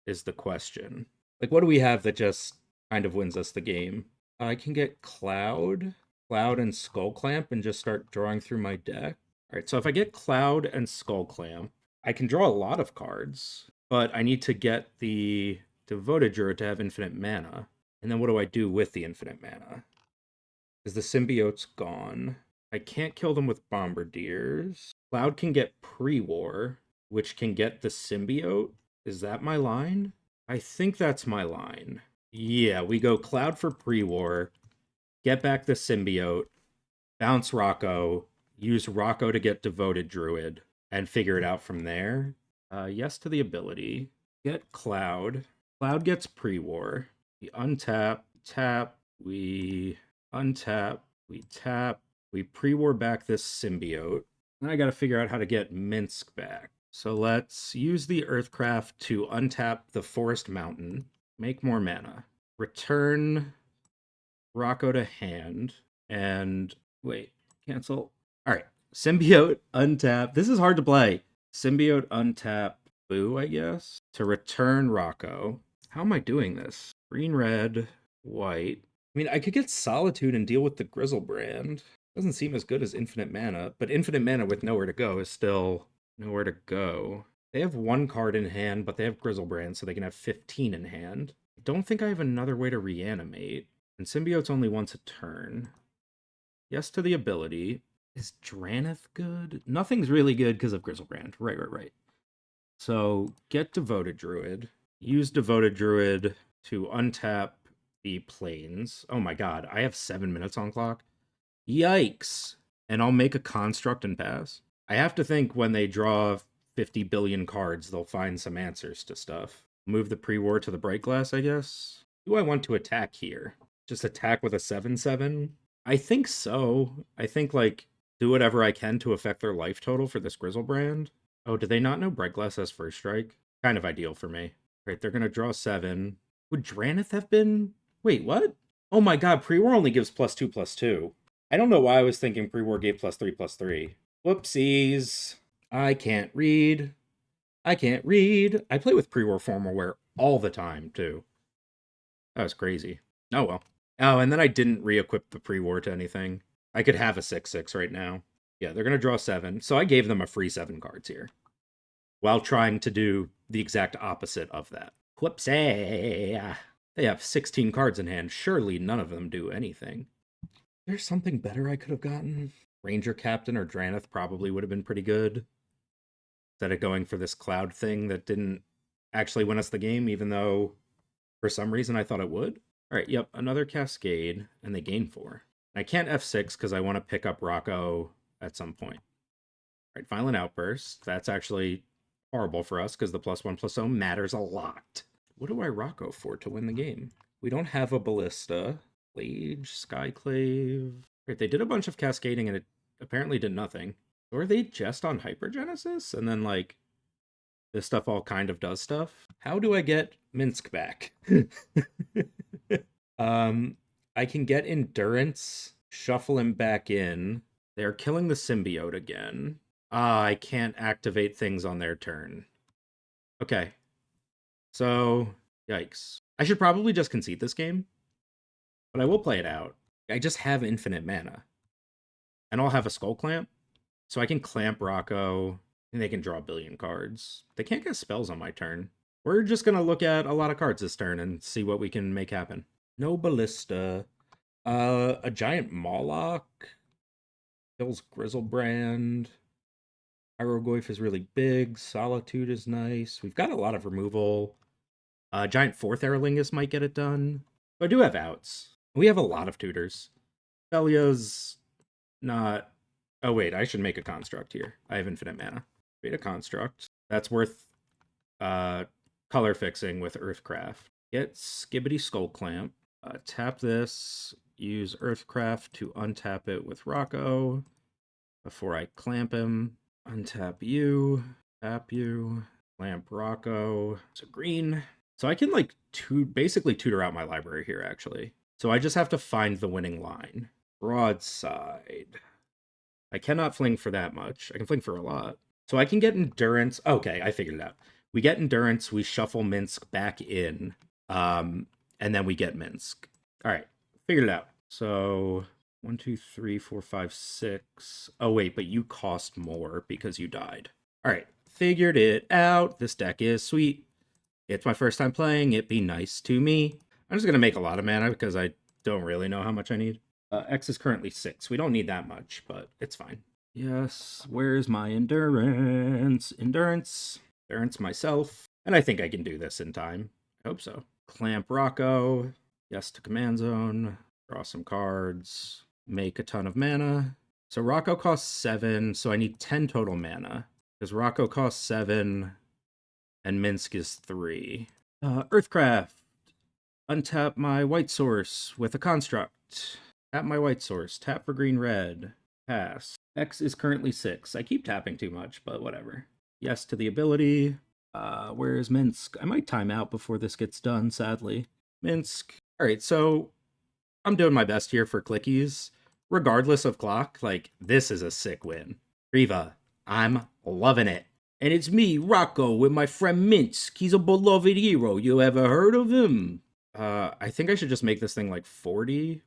Is the question. Like, what do we have that just kind of wins us the game? I can get Cloud and Skull Clamp and just start drawing through my deck. All right, so if I get Cloud and Skull Clamp, I can draw a lot of cards, but I need to get the Devoted Druid to have infinite mana. And then what do I do with the infinite mana? Because the symbiote's gone. I can't kill them with Bombardiers. Cloud can get Pre-War, which can get the symbiote. Is that my line? I think that's my line. Yeah, we go Cloud for Pre-War, get back the symbiote, bounce Rocco, use Rocco to get Devoted Druid, and figure it out from there. Yes to the ability. Get Cloud. Cloud gets Pre-War. We untap, tap, we untap, we tap, we Pre-War back this symbiote. And I gotta figure out how to get Minsc back. So let's use the Earthcraft to untap the Forest Mountain, make more mana, return Rocco to hand, and wait, cancel. All right, symbiote, untap. This is hard to play. Symbiote, untap, boo, I guess, to return Rocco. How am I doing this? Green, red, white. I mean, I could get Solitude and deal with the Grizzlebrand. Doesn't seem as good as infinite mana, but infinite mana with nowhere to go is still nowhere to go. They have 1 card in hand, but they have Grizzlebrand, so they can have 15 in hand. I don't think I have another way to reanimate. And Symbiote's only once a turn. Yes to the ability. Is Draneth good? Nothing's really good because of Grizzlebrand. Right. So get Devoted Druid. Use Devoted Druid to untap the Plains. Oh my god, I have 7 minutes on clock. Yikes. And I'll make a construct and pass. I have to think when they draw 50 billion cards, they'll find some answers to stuff. Move the Pre-War to the Bright Glass, I guess. Do I want to attack here? Just attack with a 7/7? I think so. I think, like, do whatever I can to affect their life total for this Grizzlebrand. Oh, do they not know Bright Glass has first strike? Kind of ideal for me. Right, they're gonna draw 7. Would Draneth have been... Wait, what? Oh my god, Pre-War only gives +2/+2. I don't know why I was thinking Pre-War gave +3/+3. Whoopsies. I can't read. I play with Pre-War Formalware all the time, too. That was crazy. Oh, well. Oh, and then I didn't re-equip the Pre-War to anything. I could have a 6/6 right now. Yeah, they're going to draw 7. So I gave them a free 7 cards here, while trying to do the exact opposite of that. Whoopsie. They have 16 cards in hand. Surely none of them do anything. There's something better I could have gotten. Ranger Captain or Draneth probably would have been pretty good. Instead of going for this Cloud thing that didn't actually win us the game, even though for some reason I thought it would. All right, yep, another Cascade, and they gain 4. I can't F6 because I want to pick up Rocco at some point. All right, Violent Outburst. That's actually horrible for us because the +1/+0 matters a lot. What do I Rocco for to win the game? We don't have a Ballista. Lage, Skyclave. Right, they did a bunch of cascading and it apparently did nothing. Or are they just on Hypergenesis? And then, like, this stuff all kind of does stuff? How do I get Minsc back? I can get Endurance, shuffle him back in. They're killing the symbiote again. I can't activate things on their turn. Okay. So, yikes. I should probably just concede this game, but I will play it out. I just have infinite mana. And I'll have a Skull Clamp, so I can clamp Rocco, and they can draw a billion cards. They can't get spells on my turn. We're just going to look at a lot of cards this turn and see what we can make happen. No Ballista. A giant Moloch kills Grizzlebrand. Hieroglyph is really big. Solitude is nice. We've got a lot of removal. Giant Fourth Aerlingus might get it done. But I do have outs. We have a lot of tutors. Thelia's not... Oh, wait, I should make a construct here. I have infinite mana. Create a construct. That's worth color fixing with Earthcraft. Get Skibbity Skull Clamp. Tap this. Use Earthcraft to untap it with Rocco before I clamp him. Untap you. Tap you. Clamp Rocco. So green. So I can like basically tutor out my library here, actually. So I just have to find the winning line. Broadside. I cannot fling for that much. I can fling for a lot. So I can get Endurance. Okay, I figured it out. We get Endurance, we shuffle Minsc back in, and then we get Minsc. All right, figured it out. So 1, 2, 3, 4, 5, 6. Oh, wait, but you cost more because you died. All right, figured it out. This deck is sweet. It's my first time playing. It be nice to me. I'm just going to make a lot of mana because I don't really know how much I need. X is currently 6. We don't need that much, but it's fine. Yes, where's my endurance? Endurance myself. And I think I can do this in time. I hope so. Clamp Rocco. Yes to command zone. Draw some cards. Make a ton of mana. So Rocco costs 7, so I need 10 total mana. Because Rocco costs 7, and Minsc is 3. Earthcraft. Untap my white source with a construct. Tap my white source. Tap for green-red. Pass. X is currently 6. I keep tapping too much, but whatever. Yes to the ability. Where is Minsc? I might time out before this gets done, sadly. Minsc. Alright, so I'm doing my best here for clickies. Regardless of clock, like, this is a sick win. Creeva, I'm loving it. And it's me, Rocco, with my friend Minsc. He's a beloved hero. You ever heard of him? I think I should just make this thing like 40.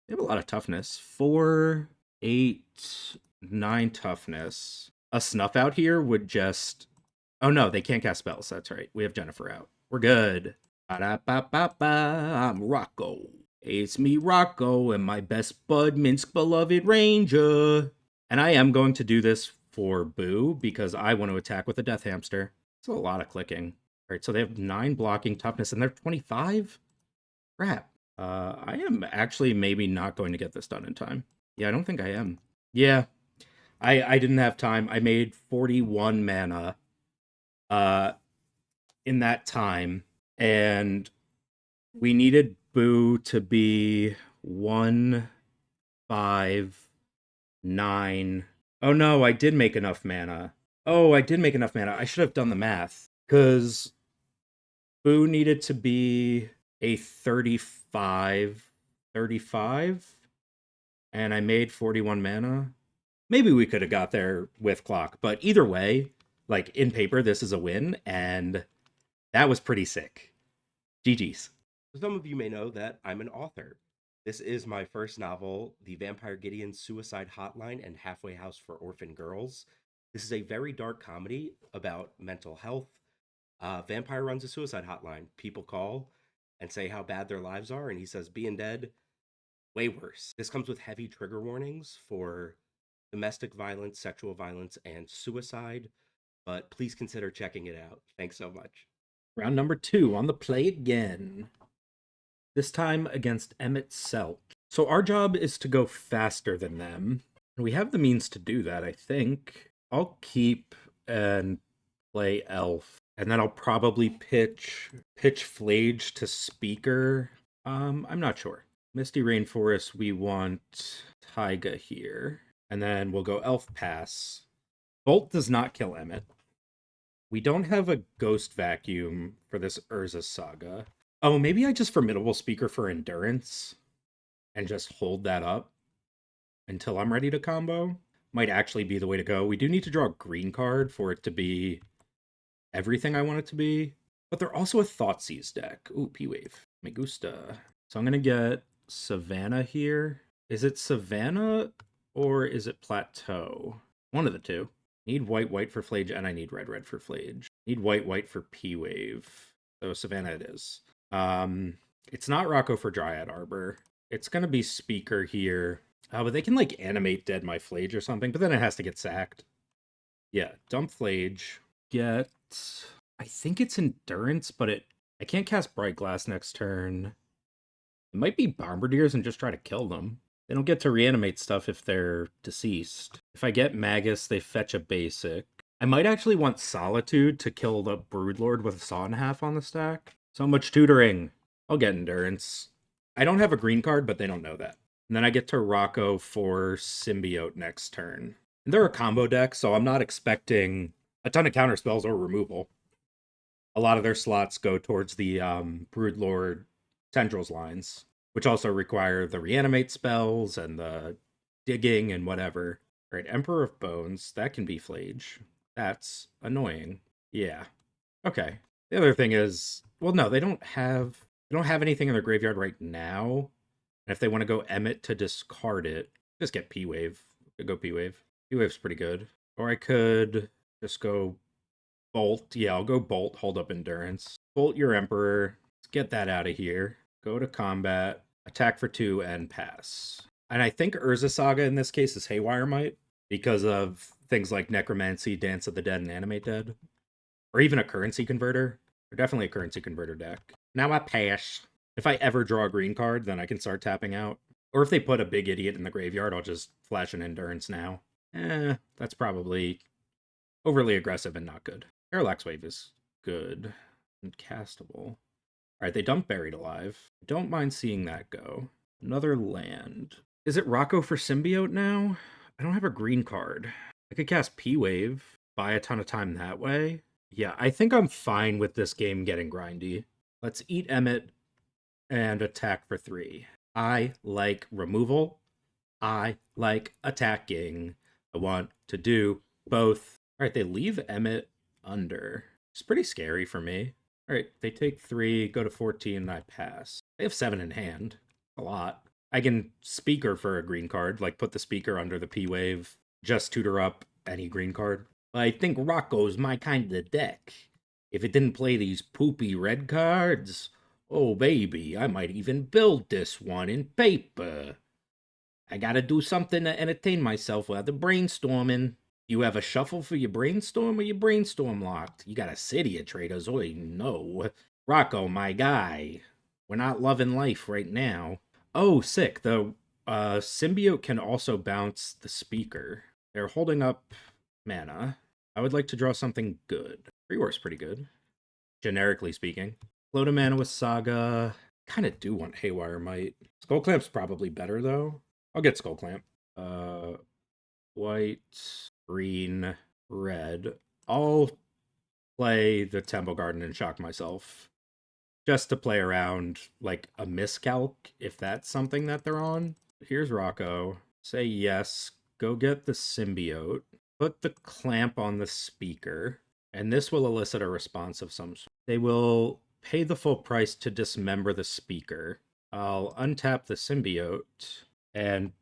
They have a lot of toughness. 4, 8, 9 toughness. A snuff out here would just... Oh no, they can't cast spells. That's right. We have Jennifer out. We're good. Ba-da-ba-ba-ba. I'm Rocco. It's me, Rocco, and my best bud, Minsc beloved ranger. And I am going to do this for Boo, because I want to attack with a Death Hamster. It's a lot of clicking. Alright, so they have 9 blocking toughness, and they're 25? Crap. I am actually maybe not going to get this done in time. Yeah, I don't think I am. Yeah, I didn't have time. I made 41 mana in that time, and we needed Boo to be 1, 5, 9. Oh no, I did make enough mana. Oh, I did make enough mana. I should have done the math, because Boo needed to be a 35, and I made 41 mana. Maybe we could have got there with clock, but either way, like, in paper, this is a win, and that was pretty sick. GG's. Some of you may know that I'm an author. This is my first novel, The Vampire Gideon Suicide Hotline and Halfway House for Orphan Girls. This is a very dark comedy about mental health. Vampire runs a suicide hotline. People call and say how bad their lives are, and he says, being dead, way worse. This comes with heavy trigger warnings for domestic violence, sexual violence, and suicide, but please consider checking it out. Thanks so much. Round number 2 on the play again. This time against Emet-Selch. So our job is to go faster than them. We have the means to do that, I think. I'll keep and play Elf. And then I'll probably pitch Flage to Speaker. I'm not sure. Misty Rainforest, we want Taiga here. And then we'll go Elf Pass. Bolt does not kill Emmet. We don't have a Ghost Vacuum for this Urza Saga. Oh, maybe I just Formidable Speaker for Endurance and just hold that up until I'm ready to combo. Might actually be the way to go. We do need to draw a green card for it to be everything I want it to be. But they're also a Thoughtseize deck. Ooh, P-Wave. Me gusta. So I'm going to get Savannah here. Is it Savannah or is it Plateau? One of the two. Need white for Flage, and I need red for Flage. Need white for P-Wave. So Savannah it is. It's not Rocco for Dryad Arbor. It's going to be Speaker here. Oh, but they can, like, animate Dead My Flage or something, but then it has to get sacked. Yeah, dump Flage. Get... I think it's Endurance, but I can't cast Bright Glass next turn. It might be Bombardiers and just try to kill them. They don't get to reanimate stuff if they're deceased. If I get Magus, they fetch a basic. I might actually want Solitude to kill the Broodlord with a Saw and a Half on the stack. So much tutoring. I'll get Endurance. I don't have a green card, but they don't know that. And then I get to Rocco for Symbiote next turn. And they're a combo deck, so I'm not expecting a ton of counter spells or removal. A lot of their slots go towards the Broodlord Tendrils lines, which also require the reanimate spells and the digging and whatever. All right, Emperor of Bones, that can be Flage. That's annoying. Yeah. Okay. The other thing is, well, no, they don't have anything in their graveyard right now. And if they want to go Emmet to discard it, just get P-Wave. Go P-Wave. P-Wave's pretty good. Or I could just go Bolt. Yeah, I'll go Bolt, hold up Endurance. Bolt your Emperor. Let's get that out of here. Go to combat, attack for 2, and pass. And I think Urza Saga in this case is Haywire Might because of things like Necromancy, Dance of the Dead, and Animate Dead. Or even a Currency Converter. Or definitely a Currency Converter deck. Now I pass. If I ever draw a green card, then I can start tapping out. Or if they put a big idiot in the graveyard, I'll just flash an Endurance now. That's probably overly aggressive and not good. Parallax Wave is good and castable. Alright, they dump Buried Alive. Don't mind seeing that go. Another land. Is it Rocco for Symbiote now? I don't have a green card. I could cast P-Wave, buy a ton of time that way. Yeah, I think I'm fine with this game getting grindy. Let's eat Emmet and attack for 3. I like removal. I like attacking. I want to do both. Alright, they leave Emmet under. It's pretty scary for me. Alright, they take 3, go to 14, and I pass. They have 7 in hand. A lot. I can Speaker for a green card, like put the Speaker under the P-Wave, just tutor up any green card. I think Rocco's my kind of deck. If it didn't play these poopy red cards, oh baby, I might even build this one in paper. I gotta do something to entertain myself while the brainstorming. You have a shuffle for your brainstorm or your brainstorm locked? You got a city of traders, oh no. Rocco, my guy. We're not loving life right now. Oh, sick. The Symbiote can also bounce the Speaker. They're holding up mana. I would like to draw something good. Rewar's pretty good, generically speaking. Float a mana with Saga. Kind of do want Haywire Might. Skull Clamp's probably better, though. I'll get Skull Clamp. White, green, red. I'll play the Temple Garden and shock myself. Just to play around, like, a miscalc, if that's something that they're on. Here's Rocco. Say yes. Go get the Symbiote. Put the clamp on the Speaker. And this will elicit a response of some sort. They will pay the full price to dismember the Speaker. I'll untap the Symbiote and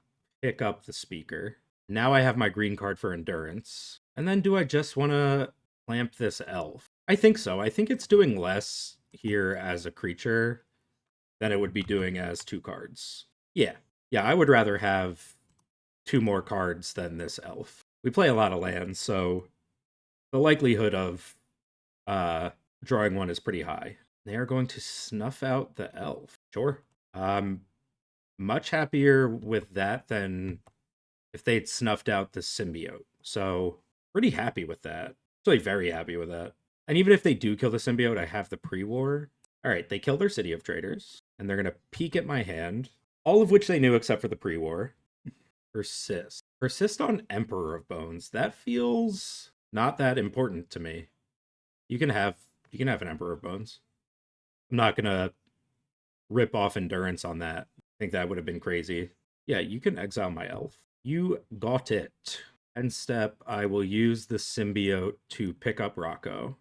pick up the Speaker. Now I have my green card for Endurance. And then do I just want to clamp this elf? I think so. I think it's doing less here as a creature than it would be doing as 2 cards. Yeah, I would rather have 2 more cards than this elf. We play a lot of lands, so the likelihood of drawing one is pretty high. They are going to snuff out the elf. Sure. Much happier with that than if they'd snuffed out the Symbiote. So pretty happy with that. Actually very happy with that. And even if they do kill the Symbiote, I have the pre-war. Alright, they kill their City of Traders. And they're going to peek at my hand. All of which they knew except for the pre-war. Persist. Persist on Emperor of Bones. That feels not that important to me. You can have an Emperor of Bones. I'm not going to rip off Endurance on that. I think that would have been crazy. Yeah, you can exile my elf. You got it. End step, I will use the Symbiote to pick up Rocco.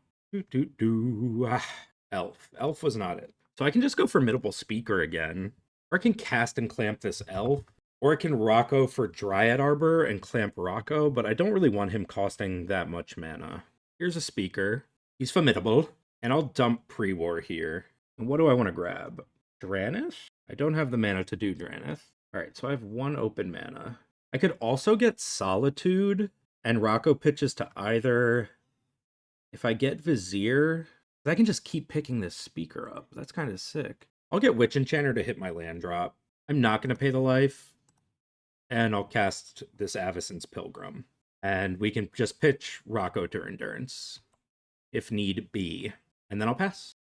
Elf. Elf was not it. So I can just go Formidable Speaker again. Or I can cast and clamp this elf. Or I can Rocco for Dryad Arbor and clamp Rocco, but I don't really want him costing that much mana. Here's a Speaker. He's formidable. And I'll dump Pre-War here. And what do I want to grab? Dranith? I don't have the mana to do Dranith. Alright, so I have 1 open mana. I could also get Solitude, and Rocco pitches to either... If I get Vizier, I can just keep picking this speaker up. That's kind of sick. I'll get Witch Enchanter to hit my land drop. I'm not going to pay the life. And I'll cast this Avacyn's Pilgrim. And we can just pitch Rocco to Endurance, if need be. And then I'll pass.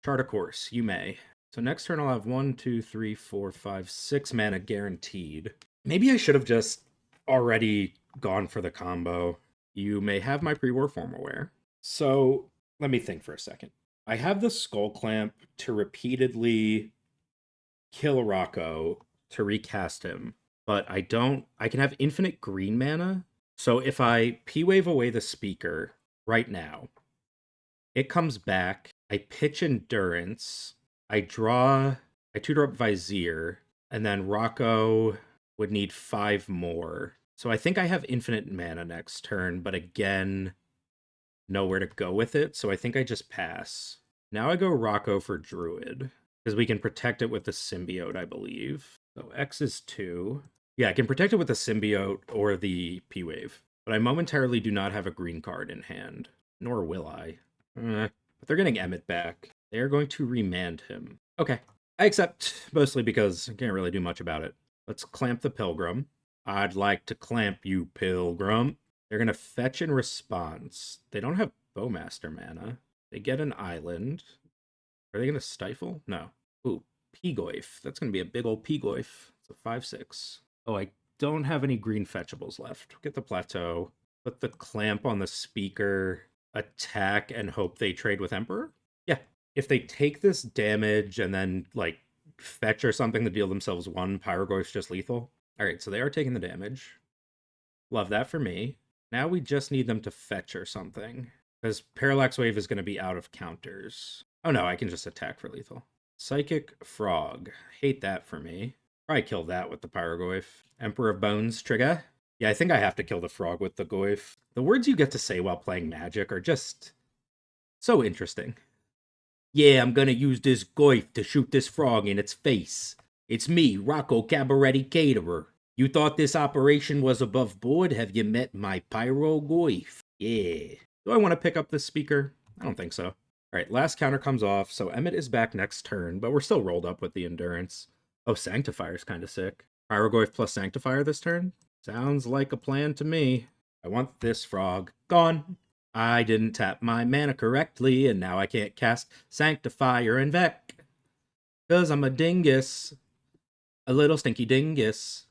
Chart a course, you may. So next turn I'll have 1, 2, 3, 4, 5, 6 mana guaranteed. Maybe I should have just already gone for the combo. You may have my pre-war Formalware. So let me think for a second. I have the Skull Clamp to repeatedly kill Rocco to recast him, but I can have infinite green mana. So if I P-Wave away the speaker right now, it comes back, I pitch Endurance, I 2-drop Vizier, and then Rocco would need 5 more. So I think I have infinite mana next turn, but again, nowhere to go with it, so I think I just pass. Now I go Rocco for Druid, because we can protect it with the Symbiote, I believe. So X is 2. Yeah, I can protect it with the Symbiote or the P-Wave, but I momentarily do not have a green card in hand. Nor will I. But they're getting Emmet back. They are going to remand him. Okay. I accept, mostly because I can't really do much about it. Let's clamp the Pilgrim. I'd like to clamp you, Pilgrim. They're going to fetch in response. They don't have Bowmaster mana. They get an island. Are they going to stifle? No. Ooh, Pegoif. That's going to be a big old Pegoif. It's a 5/6. Oh, I don't have any green fetchables left. Get the Plateau. Put the clamp on the speaker. Attack and hope they trade with Emperor? Yeah. If they take this damage and then, like, fetch or something to deal themselves 1, Pyrogoyf's just lethal. Alright, so they are taking the damage. Love that for me. Now we just need them to fetch or something. Because Parallax Wave is going to be out of counters. Oh no, I can just attack for lethal. Psychic Frog. Hate that for me. Probably kill that with the Pyrogoyf. Emperor of Bones trigger. Yeah, I think I have to kill the frog with the Goyf. The words you get to say while playing Magic are just so interesting. Yeah, I'm gonna use this Goyf to shoot this frog in its face. It's me, Rocco Cabaretti Caterer. You thought this operation was above board? Have you met my Pyro Goyf? Yeah. Do I want to pick up this speaker? I don't think so. Alright, last counter comes off, so Emmet is back next turn, but we're still rolled up with the Endurance. Oh, Sanctifier's kind of sick. Pyrogoyf plus Sanctifier this turn? Sounds like a plan to me. I want this frog gone. I didn't tap my mana correctly, and now I can't cast Sanctifier and Vec. 'Cause I'm a dingus. A little stinky dingus.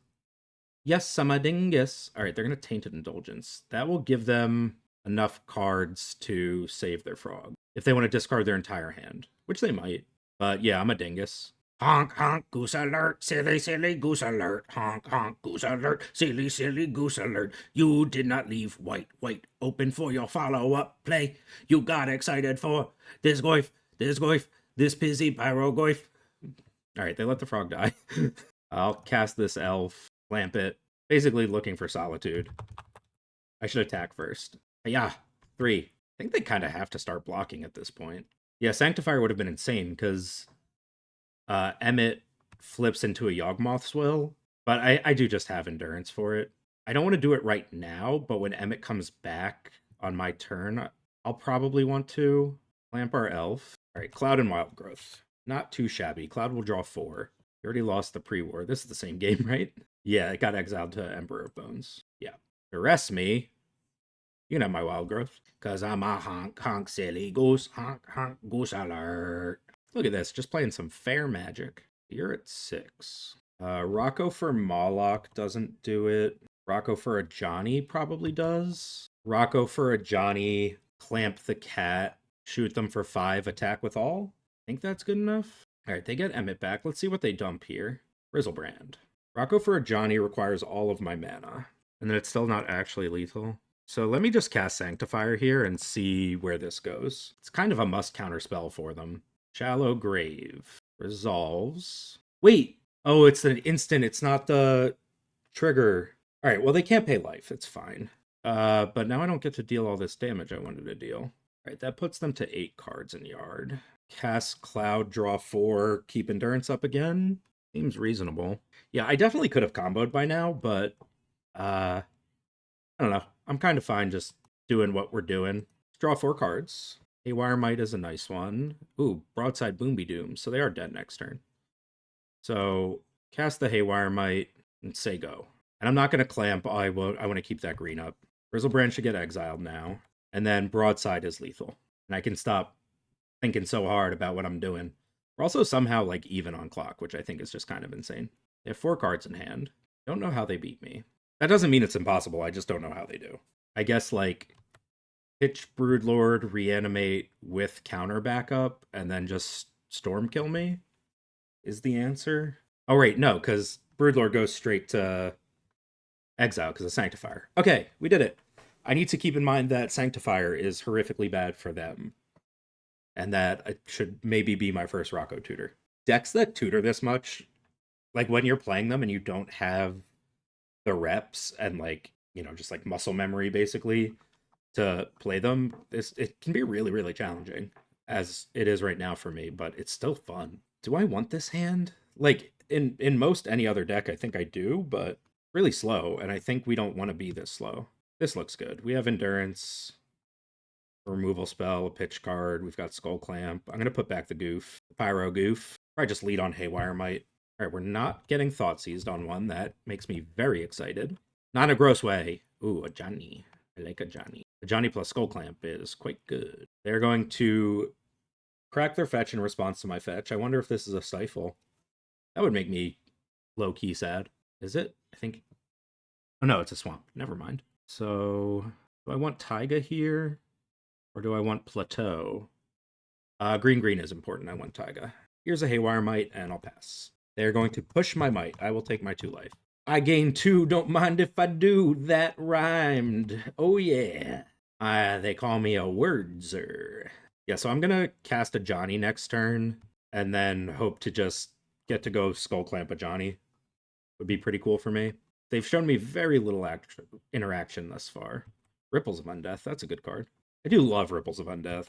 Yes, I'm a dingus. Alright, they're going to Tainted Indulgence. That will give them enough cards to save their frog. If they want to discard their entire hand, which they might. But yeah, I'm a dingus. Honk, honk, goose alert, silly, silly goose alert. Honk, honk, goose alert, silly, silly goose alert. You did not leave white, white open for your follow-up play. You got excited for this Goyf, this pizzy Pyrogoyf. Alright, they let the frog die. I'll cast this elf, clamp it, basically looking for Solitude. I should attack first. Yeah, 3. I think they kind of have to start blocking at this point. Yeah, Sanctifier would have been insane, because Emmet flips into a Yawgmoth's Will, but I do just have Endurance for it. I don't want to do it right now, but when Emmet comes back on my turn, I'll probably want to clamp our elf. Alright, Cloud and Wild Growth. Not too shabby. Cloud will draw 4. You already lost the pre-war. This is the same game, right? Yeah, it got exiled to Emperor of Bones. Yeah. Arrest me. You know my Wild Growth. 'Cause I'm a honk, honk, silly goose. Honk, honk, goose alert. Look at this, just playing some fair Magic. You're at 6. Rocco for Moloch doesn't do it. Rocco for a Johnny probably does. Rocco for a Johnny, clamp the cat, shoot them for 5, attack with all. I think that's good enough. Alright, they get Emmet back. Let's see what they dump here. Grizzlebrand. Rocco for a Johnny requires all of my mana. And then it's still not actually lethal. So let me just cast Sanctifier here and see where this goes. It's kind of a must counter spell for them. Shallow Grave. Resolves. Wait! Oh, it's an instant. It's not the trigger. Alright, well, they can't pay life. It's fine. But now I don't get to deal all this damage I wanted to deal. Right, that puts them to 8 cards in yard. Cast Cloud, draw 4, keep Endurance up again. Seems reasonable. Yeah, I definitely could have comboed by now, but I don't know. I'm kind of fine just doing what we're doing. Draw 4 cards. Haywire Might is a nice one. Ooh, Broadside Boomby Doom. So they are dead next turn. So cast the Haywire Might and say go. And I'm not going to clamp. I want to keep that green up. Grizzlebrand should get exiled now. And then Broadside is lethal. And I can stop thinking so hard about what I'm doing. We're also somehow like even on clock, which I think is just kind of insane. They have 4 cards in hand. Don't know how they beat me. That doesn't mean it's impossible. I just don't know how they do. I guess like pitch Broodlord, reanimate with counter backup, and then just storm kill me is the answer. Oh, wait, no, because Broodlord goes straight to exile because of Sanctifier. Okay, we did it. I need to keep in mind that Sanctifier is horrifically bad for them, and that it should maybe be my first Rocco tutor. Decks that tutor this much, like when you're playing them and you don't have the reps and like, you know, just like muscle memory basically to play them, it can be really, really challenging, as it is right now for me, but it's still fun. Do I want this hand? Like in most any other deck, I think I do, but really slow, and I think we don't want to be this slow. This looks good. We have Endurance, removal spell, a pitch card. We've got Skull Clamp. I'm going to put back the Goof, Pyro Goof. Probably just lead on Haywire Might. All right, we're not getting Thought Seized on one. That makes me very excited. Not in a gross way. Ooh, a Johnny. I like a Johnny. A Johnny plus Skull Clamp is quite good. They're going to crack their fetch in response to my fetch. I wonder if this is a Stifle. That would make me low-key sad. Is it? I think... Oh, no, it's a Swamp. Never mind. So, do I want Taiga here? Or do I want Plateau? Green is important. I want Taiga. Here's a Haywire Might, and I'll pass. They're going to push my Might. I will take my 2 life. I gain 2, don't mind if I do. That rhymed. Oh, yeah. They call me a wordzer. Yeah, so I'm going to cast a Johnny next turn, and then hope to just get to go Skull Clamp a Johnny. Would be pretty cool for me. They've shown me very little interaction thus far. Ripples of Undeath, that's a good card. I do love Ripples of Undeath.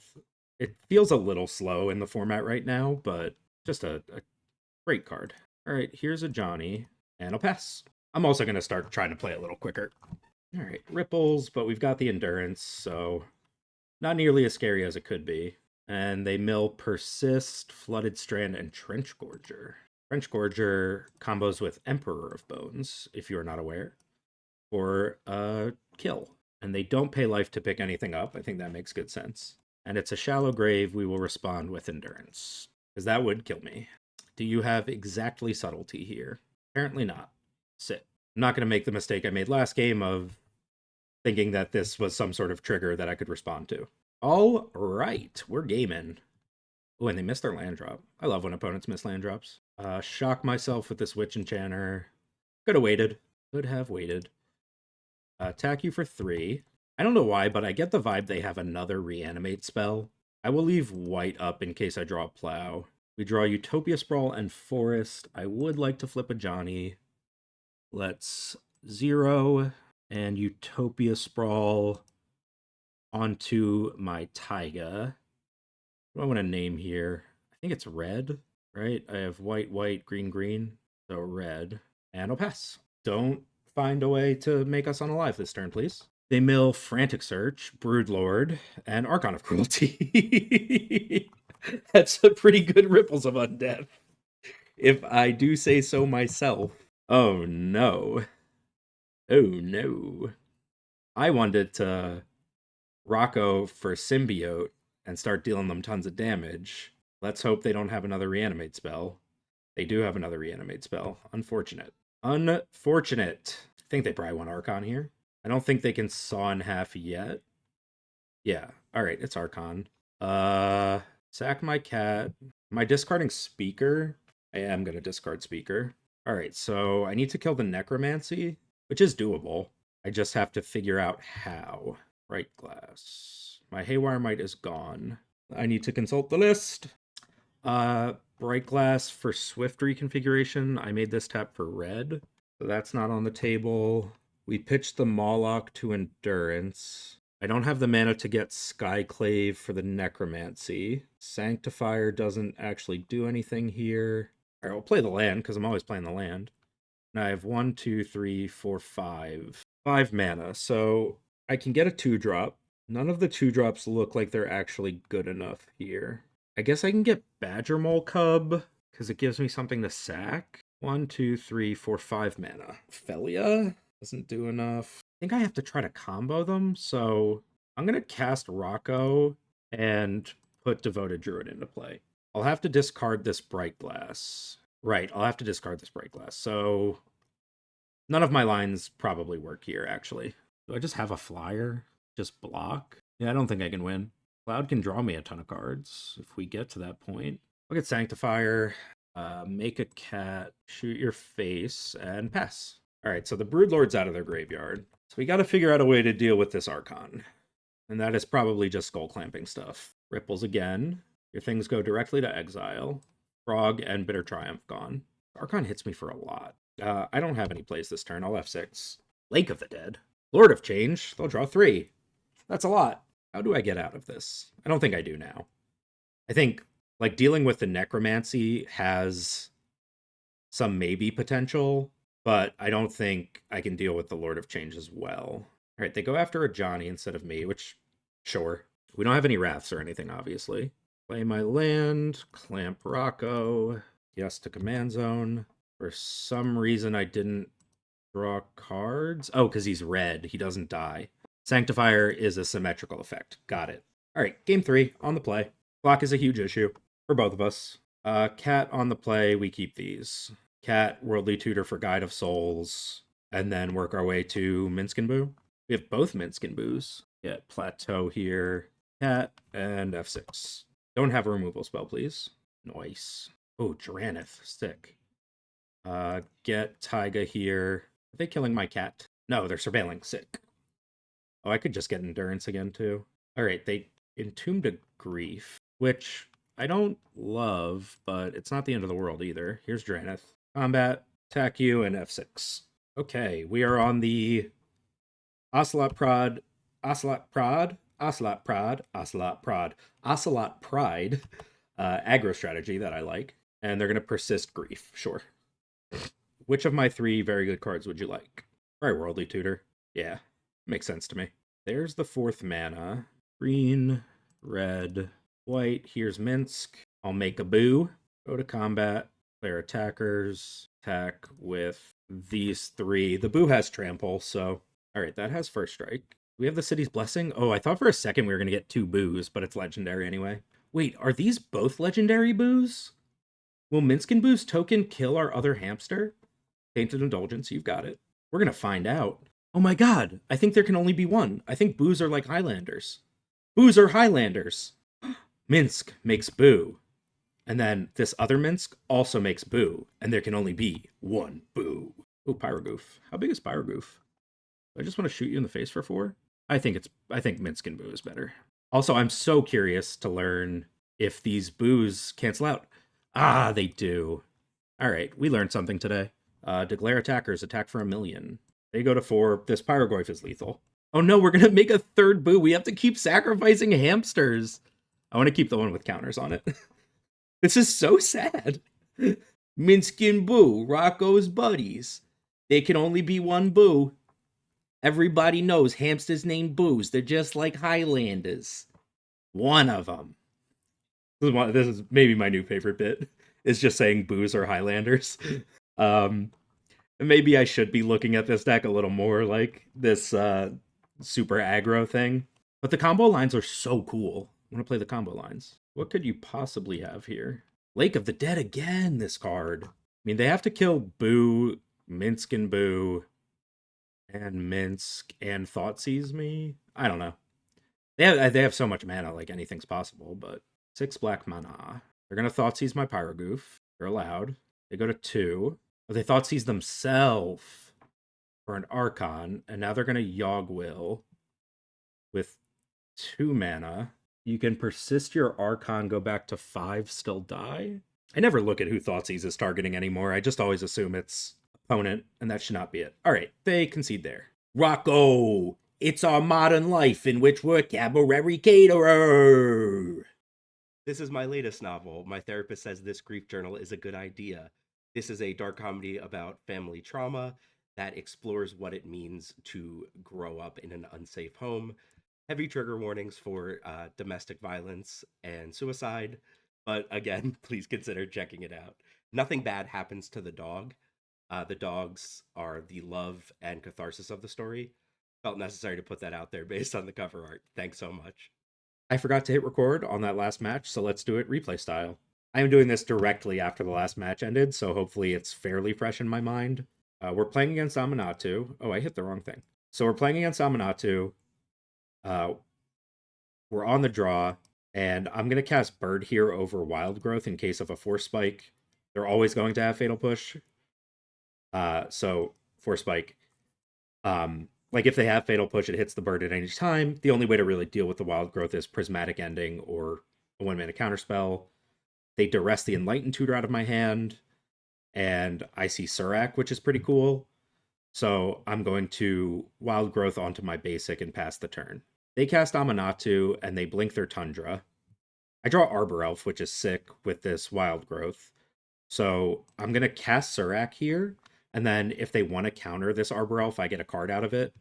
It feels a little slow in the format right now, but just a great card. All right, here's a Johnny, and I'll pass. I'm also going to start trying to play a little quicker. All right, Ripples, but we've got the Endurance, so not nearly as scary as it could be. And they mill Persist, Flooded Strand, and Trench Gorger. Trench Gorger combos with Emperor of Bones, if you are not aware, or kill. And they don't pay life to pick anything up. I think that makes good sense. And it's a Shallow Grave. We will respond with Endurance, because that would kill me. Do you have exactly Subtlety here? Apparently not. Sit. I'm not going to make the mistake I made last game of thinking that this was some sort of trigger that I could respond to. All right, we're gaming. Oh, and they missed their land drop. I love when opponents miss land drops. Shock myself with this Witch Enchanter. Could have waited. Could have waited. Attack you for 3. I don't know why, but I get the vibe they have another reanimate spell. I will leave white up in case I draw a Plow. We draw Utopia Sprawl and Forest. I would like to flip a Johnny. Let's 0 and Utopia Sprawl onto my Taiga. What do I want to name here? I think it's red, right? I have white, green, so red. And I'll pass. Don't find a way to make us unalive this turn, please. They mill Frantic Search, Broodlord, and Archon of Cruelty. That's a pretty good Ripples of Undeath, if I do say so myself. Oh no. Oh no. I wanted to Rocco for Symbiote and start dealing them tons of damage. Let's hope they don't have another reanimate spell. They do have another reanimate spell. Unfortunate. Unfortunate. I think they probably want Archon here. I don't think they can saw in half yet. Yeah. Alright, it's Archon. Sack my cat. Am I discarding Speaker? I am going to discard Speaker. Alright, so I need to kill the Necromancy, which is doable. I just have to figure out how. Right glass. My Haywire Might is gone. I need to consult the list. Bright Glass for Swift reconfiguration. I made this tap for red, so that's not on the table. We pitched the Moloch to Endurance. I don't have the mana to get Skyclave for the Necromancy. Sanctifier doesn't actually do anything here. All right, we'll play the land, because I'm always playing the land. Now I have 1, 2, 3, 4, 5. 5 mana, so I can get a 2-drop. None of the 2-drops look like they're actually good enough here. I guess I can get Badger Mole Cub, because it gives me something to sack. 1, 2, 3, 4, 5 mana. Felia doesn't do enough. I think I have to try to combo them, so I'm going to cast Rocco and put Devoted Druid into play. I'll have to discard this Bright Glass. Right, I'll have to discard this Bright Glass. So none of my lines probably work here, actually. Do I just have a flyer? Just block? Yeah, I don't think I can win. Cloud can draw me a ton of cards if we get to that point. Look at Sanctifier, make a cat, shoot your face, and pass. All right, so the Broodlord's out of their graveyard. So we got to figure out a way to deal with this Archon. And that is probably just skull clamping stuff. Ripples again. Your things go directly to exile. Frog and Bitter Triumph gone. Archon hits me for a lot. I don't have any plays this turn. I'll F6. Lake of the Dead. Lord of Change. They'll draw 3. That's a lot. How do I get out of this? I don't think I do now. I think, like, dealing with the Necromancy has some maybe potential, but I don't think I can deal with the Lord of Change as well. All right, they go after a Johnny instead of me, which, sure. We don't have any Wraths or anything, obviously. Play my land, clamp Rocco, yes to command zone. For some reason, I didn't draw cards. Oh, because he's red. He doesn't die. Sanctifier is a symmetrical effect. Got it. All right, game 3, on the play. Clock is a huge issue for both of us. Cat on the play, we keep these. Cat, Worldly Tutor for Guide of Souls, and then work our way to Minsc and Boo. We have both Minsc and Boos. Get Plateau here. Cat, and F6. Don't have a removal spell, please. Nice. Oh, Drannith. Sick. Get Taiga here. Are they killing my cat? No, they're surveilling. Sick. Oh, I could just get Endurance again, too. All right, they Entombed a Grief, which I don't love, but it's not the end of the world either. Here's Drannith. Combat, attack you, and F6. Okay, we are on the Ocelot Pride aggro strategy that I like. And they're going to persist Grief, sure. Which of my 3 very good cards would you like? All right, Worldly Tutor. Yeah, makes sense to me. There's the 4th mana. Green, red, white. Here's Minsc. I'll make a Boo. Go to combat. Player attackers. Attack with these 3. The Boo has trample, so... All right, that has first strike. We have the City's Blessing. Oh, I thought for a second we were going to get 2 Boos, but it's legendary anyway. Wait, are these both legendary Boos? Will Minsc and Boo's token kill our other hamster? Tainted Indulgence, you've got it. We're going to find out. Oh my god, I think there can only be one. I think Boos are like Highlanders. Boos are Highlanders. Minsc makes Boo. And then this other Minsc also makes Boo. And there can only be one Boo. Oh, Pyrogoof. How big is Pyrogoof? I just want to shoot you in the face for 4? I think Minsc and Boo is better. Also, I'm so curious to learn if these Boos cancel out. Ah, they do. All right, we learned something today. Declare attackers attack for 1 million. They go to 4. This Pyroglyph is lethal. Oh no, we're going to make a 3rd Boo. We have to keep sacrificing hamsters. I want to keep the one with counters on it. This is so sad. Minsc and Boo, Rocco's buddies. They can only be one Boo. Everybody knows hamsters named Boos. They're just like Highlanders. One of them. This is maybe my new favorite bit. Is just saying Boos are Highlanders. Maybe I should be looking at this deck a little more like this super aggro thing. But the combo lines are so cool. I want to play the combo lines. What could you possibly have here? Lake of the Dead again, this card. I mean, they have to kill Boo, Minsc and Boo, and Minsc, and Thoughtseize me? I don't know. They have so much mana, like anything's possible, but 6 black mana. They're going to Thoughtseize my Pyrogoof. They're allowed. They go to 2. Oh, they Thoughtseize themselves for an Archon, and now they're going to Yogg Will with 2 mana. You can persist your Archon, go back to 5, still die? I never look at who Thoughtseize is targeting anymore. I just always assume it's opponent, and that should not be it. All right, they concede there. Rocco! It's our modern life in which we're Cabaretti Caterer. This is my latest novel. My therapist says this grief journal is a good idea. This is a dark comedy about family trauma that explores what it means to grow up in an unsafe home. Heavy trigger warnings for domestic violence and suicide. But again, please consider checking it out. Nothing bad happens to the dog. The dogs are the love and catharsis of the story. Felt necessary to put that out there based on the cover art. Thanks so much. I forgot to hit record on that last match, so let's do it replay style. I am doing this directly after the last match ended, so hopefully it's fairly fresh in my mind. We're playing against Aminatou. Oh, I hit the wrong thing. So we're playing against Aminatou. We're on the draw, and I'm going to cast Bird here over Wild Growth in case of a Force Spike. They're always going to have Fatal Push. So Force Spike. Like if they have Fatal Push, it hits the bird at any time. The only way to really deal with the Wild Growth is Prismatic Ending or a 1-mana counterspell. They Duress the Enlightened Tutor out of my hand, and I see Surak, which is pretty cool. So I'm going to Wild Growth onto my basic and pass the turn. They cast Aminatou, and they blink their Tundra. I draw Arbor Elf, which is sick with this Wild Growth. So I'm going to cast Surak here, and then if they want to counter this Arbor Elf, I get a card out of it.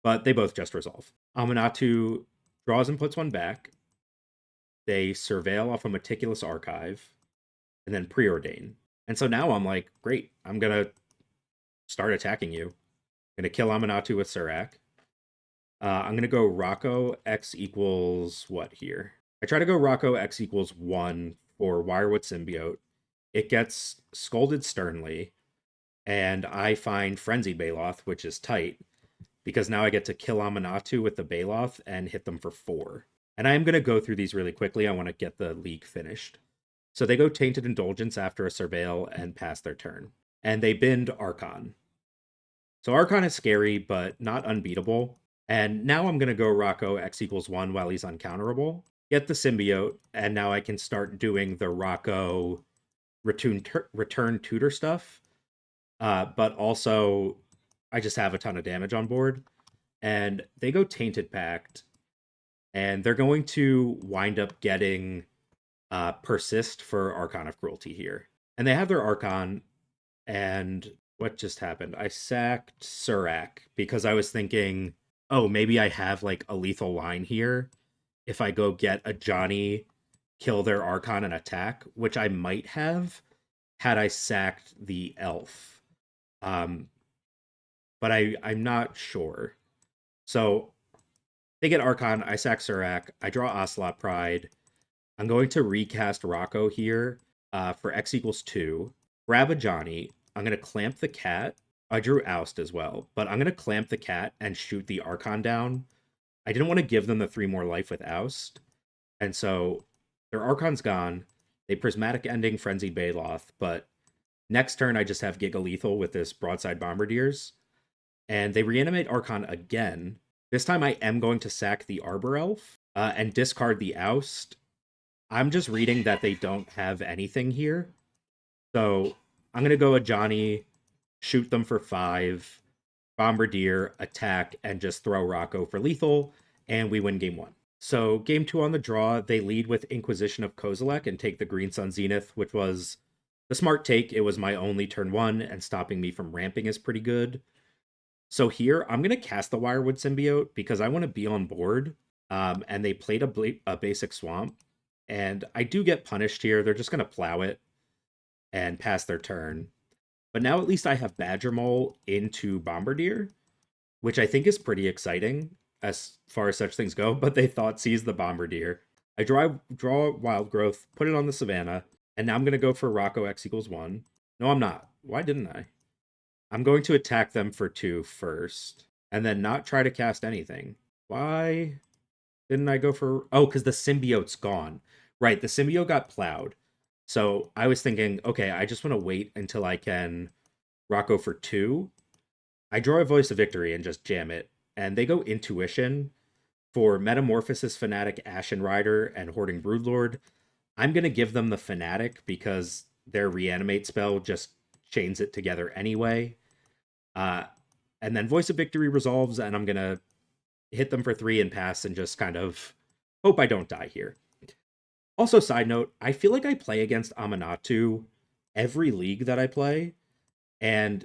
But they both just resolve. Aminatou draws and puts one back. They surveil off a Meticulous Archive, and then preordain. And so now I'm like, great, I'm going to start attacking you. I'm going to kill Aminatou with Surak. I'm going to go Rocco X equals what here? I try to go Rocco X equals 1 for Wirewood Symbiote. It gets scolded sternly, and I find Frenzied Baloth, which is tight, because now I get to kill Aminatou with the Baloth and hit them for 4. And I am going to go through these really quickly. I want to get the league finished. So they go Tainted Indulgence after a Surveil and pass their turn. And they bend Archon. So Archon is scary, but not unbeatable. And now I'm going to go Rocco X equals 1 while he's uncounterable. Get the Symbiote, and now I can start doing the Rocco return tutor stuff. But also, I just have a ton of damage on board. And they go Tainted Pact, and they're going to wind up getting Persist for Archon of Cruelty here. And they have their Archon, and what just happened? I sacked Surak because I was thinking, oh, maybe I have like a lethal line here if I go get a Johnny, kill their Archon and attack, which I might have had I sacked the elf. But I'm not sure. So they get Archon, I sack Surak, I draw Ocelot Pride. I'm going to recast Rocco here for X equals 2. Grab a Johnny. I'm going to clamp the cat. I drew Oust as well, but I'm going to clamp the cat and shoot the Archon down. I didn't want to give them the 3 more life with Oust. And so their Archon's gone. They Prismatic Ending Frenzied Baloth, but next turn I just have Giga Lethal with this Broadside Bombardiers. And they reanimate Archon again. This time I am going to sack the Arbor Elf and discard the Oust. I'm just reading that they don't have anything here. So I'm going to go a Johnny, shoot them for 5, Bombardier, attack, and just throw Rocco for lethal, and we win game 1. So game 2 on the draw, they lead with Inquisition of Kozilek and take the Green Sun Zenith, which was the smart take. It was my only turn 1, and stopping me from ramping is pretty good. So here, I'm going to cast the Wirewood Symbiote because I want to be on board, and they played a basic Swamp, and I do get punished here. They're just going to plow it and pass their turn. But now at least I have Badger Mole into Bombardier, which I think is pretty exciting as far as such things go, but they thought seize the Bombardier. I draw Wild Growth, put it on the Savannah, and now I'm going to go for Rocco X equals 1. No, I'm not. Why didn't I? I'm going to attack them for 2 first, and then not try to cast anything. Why didn't I go for... Oh, because the Symbiote's gone. Right, the Symbiote got plowed. So I was thinking, okay, I just want to wait until I can Rocco for 2. I draw a Voice of Victory and just jam it. And they go Intuition for Metamorphosis Fanatic, Ashen Rider, and Hoarding Broodlord. I'm going to give them the Fanatic because their Reanimate spell just chains it together anyway. And then Voice of Victory resolves, and I'm going to hit them for 3 and pass and just kind of hope I don't die here. Also, side note, I feel like I play against Aminatou every league that I play, and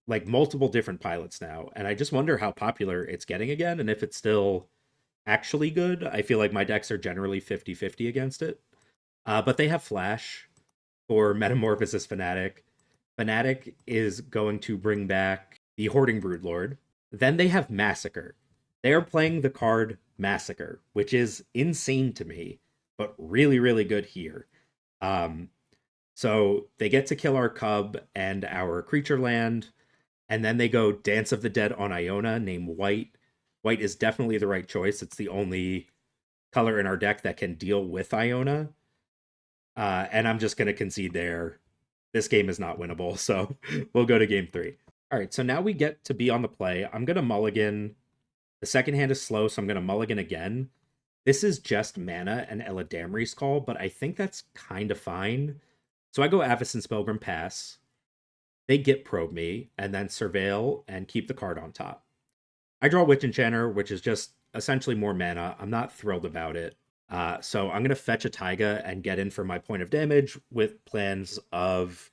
like multiple different pilots now, and I just wonder how popular it's getting again and if it's still actually good. I feel like my decks are generally 50-50 against it. But they have Flash for Metamorphosis Fanatic. Fanatic is going to bring back the Hoarding Broodlord. Then they have Massacre. They are playing the card Massacre, which is insane to me, but really, really good here. Um, so they get to kill our Cub and our creature land, and then they go Dance of the Dead on Iona, name White. White is definitely the right choice. It's the only color in our deck that can deal with Iona. And I'm just going to concede there. This game is not winnable, so we'll go to game 3. All right, so now we get to be on the play. I'm going to mulligan. The second hand is slow, so I'm going to mulligan again. This is just mana and Eladamri's Call, but I think that's kind of fine. So I go Avacyn Spellgrim Pass. They Git Probe me, and then Surveil and keep the card on top. I draw Witch Enchanter, which is just essentially more mana. I'm not thrilled about it. So I'm going to fetch a Taiga and get in for my point of damage with plans of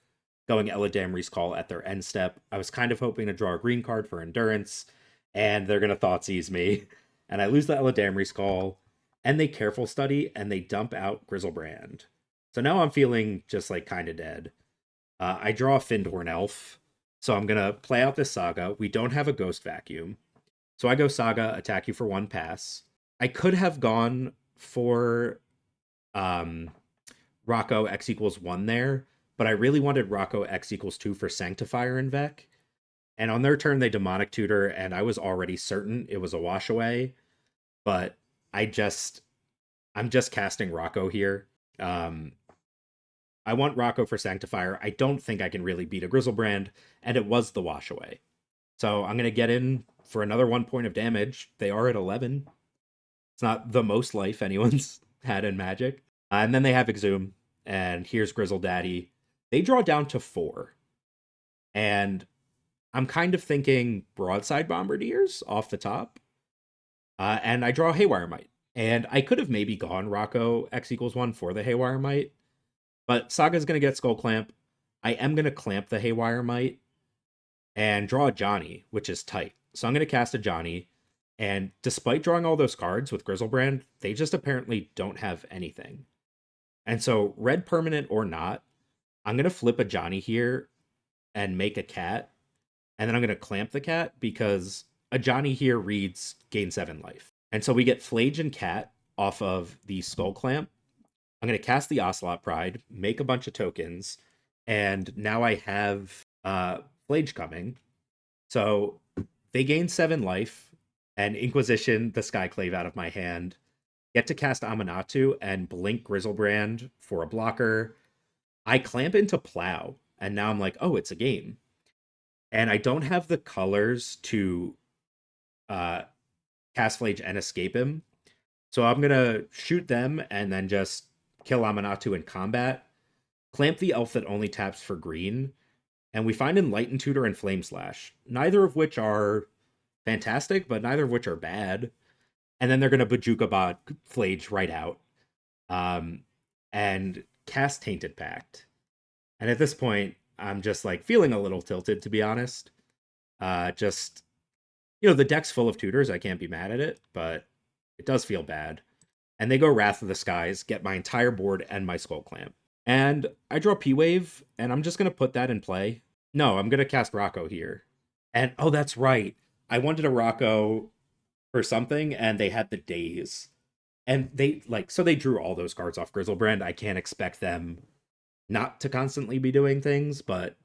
going Eladamri's Call at their end step. I was kind of hoping to draw a green card for Endurance, and they're going to Thoughtseize me. And I lose the Eladamri's Call, and they Careful Study, and they dump out Grizzlebrand. So now I'm feeling just like kind of dead. I draw a Findhorn Elf, so I'm going to play out this Saga. We don't have a Ghost Vacuum. So I go Saga, attack you for 1 pass. I could have gone for Rocco X equals 1 there, but I really wanted Rocco X equals 2 for Sanctifier and Vec. And on their turn, they Demonic Tutor, and I was already certain it was a wash away. But I'm just casting Rocco here. I want Rocco for Sanctifier. I don't think I can really beat a Grizzlebrand, and it was the wash away. So I'm going to get in for another 1 point of damage. They are at 11. It's not the most life anyone's had in Magic. And then they have Exhume, and here's Grizzle Daddy. They draw down to 4. And I'm kind of thinking Broadside Bombardiers off the top. And I draw Haywire Might. And I could have maybe gone Rocco X equals 1 for the Haywire Might. But Saga's going to get Skull Clamp. I am going to clamp the Haywire Might and draw a Johnny, which is tight. So I'm going to cast a Johnny. And despite drawing all those cards with Grizzlebrand, they just apparently don't have anything. And so, red permanent or not, I'm going to flip a Johnny here and make a cat. And then I'm going to clamp the cat because a Johnny here reads gain 7 life. And so we get Flage and Cat off of the Skull Clamp. I'm going to cast the Ocelot Pride, make a bunch of tokens, and now I have Flage coming. So they gain 7 life, and Inquisition the Skyclave out of my hand. Get to cast Aminatou and blink Grizzlebrand for a blocker. I clamp into Plow, and now I'm like, oh, it's a game. And I don't have the colors to cast Flage and escape him. So I'm going to shoot them and then just kill Aminatou in combat. Clamp the elf that only taps for green. And we find Enlightened Tutor and Flame Slash. Neither of which are fantastic, but neither of which are bad. And then they're going to Bajuka Bot Flage right out. And cast Tainted Pact. And at this point, I'm just like feeling a little tilted, to be honest. Just, you know, the deck's full of tutors. I can't be mad at it, but it does feel bad. And they go Wrath of the Skies, get my entire board and my Skull Clamp. And I draw P-Wave, and I'm just going to put that in play. No, I'm going to cast Rocco here. And, oh, that's right. I wanted a Rocco for something, and they had the Daze. And they, so they drew all those cards off Grizzlebrand. I can't expect them not to constantly be doing things, but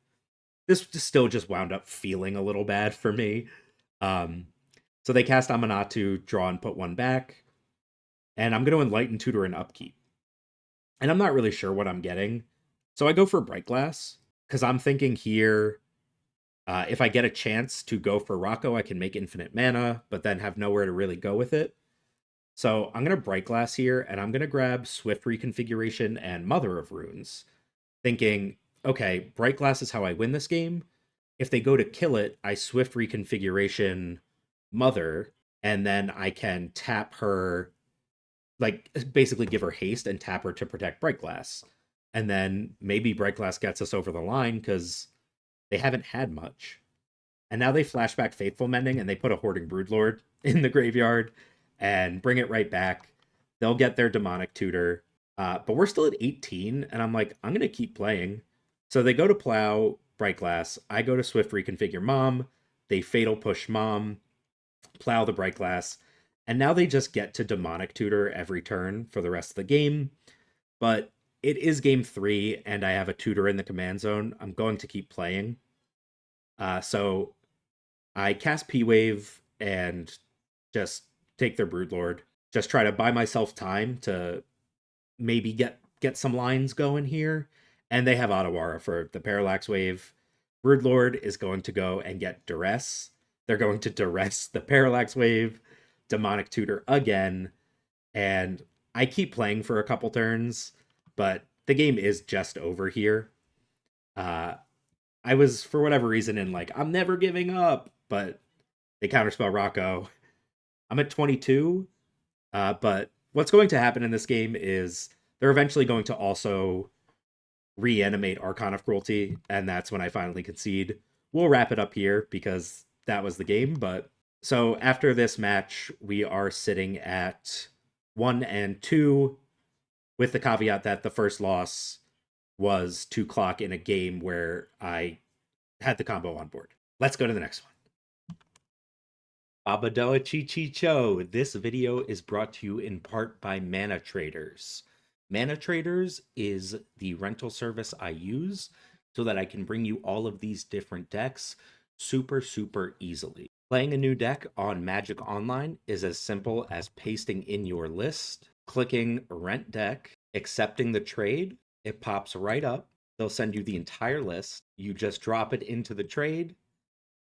this still just wound up feeling a little bad for me. So they cast Aminatou, draw and put 1 back. And I'm going to Enlighten Tutor and Upkeep. And I'm not really sure what I'm getting. So I go for Bright Glass, because I'm thinking here, if I get a chance to go for Rocco, I can make infinite mana, but then have nowhere to really go with it. So I'm going to Bright Glass here, and I'm going to grab Swift Reconfiguration and Mother of Runes, thinking, okay, Bright Glass is how I win this game. If they go to kill it, I Swift Reconfiguration Mother, and then I can tap her, like basically give her haste and tap her to protect Bright Glass. And then maybe Bright Glass gets us over the line because they haven't had much. And now they flash back Faithful Mending and they put a Hoarding Broodlord in the graveyard and bring it right back. They'll get their Demonic Tutor. But we're still at 18, and I'm like, I'm going to keep playing. So they go to Plow Bright Glass. I go to Swift Reconfigure Mom. They Fatal Push Mom, Plow the Bright Glass. And now they just get to Demonic Tutor every turn for the rest of the game. But it is game 3, and I have a tutor in the command zone. I'm going to keep playing. So I cast P-Wave and just take their Broodlord. Just try to buy myself time to maybe get some lines going here. And they have Otawara for the Parallax Wave. Broodlord is going to go and get Duress. They're going to Duress the Parallax Wave, Demonic Tutor again, and I keep playing for a couple turns, but the game is just over here. I was, for whatever reason, in like, I'm never giving up, but they counterspell Rocco. I'm at 22, but what's going to happen in this game is they're eventually going to also reanimate Archon of Cruelty, and that's when I finally concede. We'll wrap it up here because that was the game, but so after this match, we are sitting at 1-2, with the caveat that the first loss was 2 clock in a game where I had the combo on board. Let's go to the next one. Babadoa Chi Chi Cho. This video is brought to you in part by Mana Traders. Mana Traders is the rental service I use so that I can bring you all of these different decks super easily. Playing a new deck on Magic Online is as simple as pasting in your list, clicking Rent Deck, accepting the trade. It pops right up. They'll send you the entire list. You just drop it into the trade,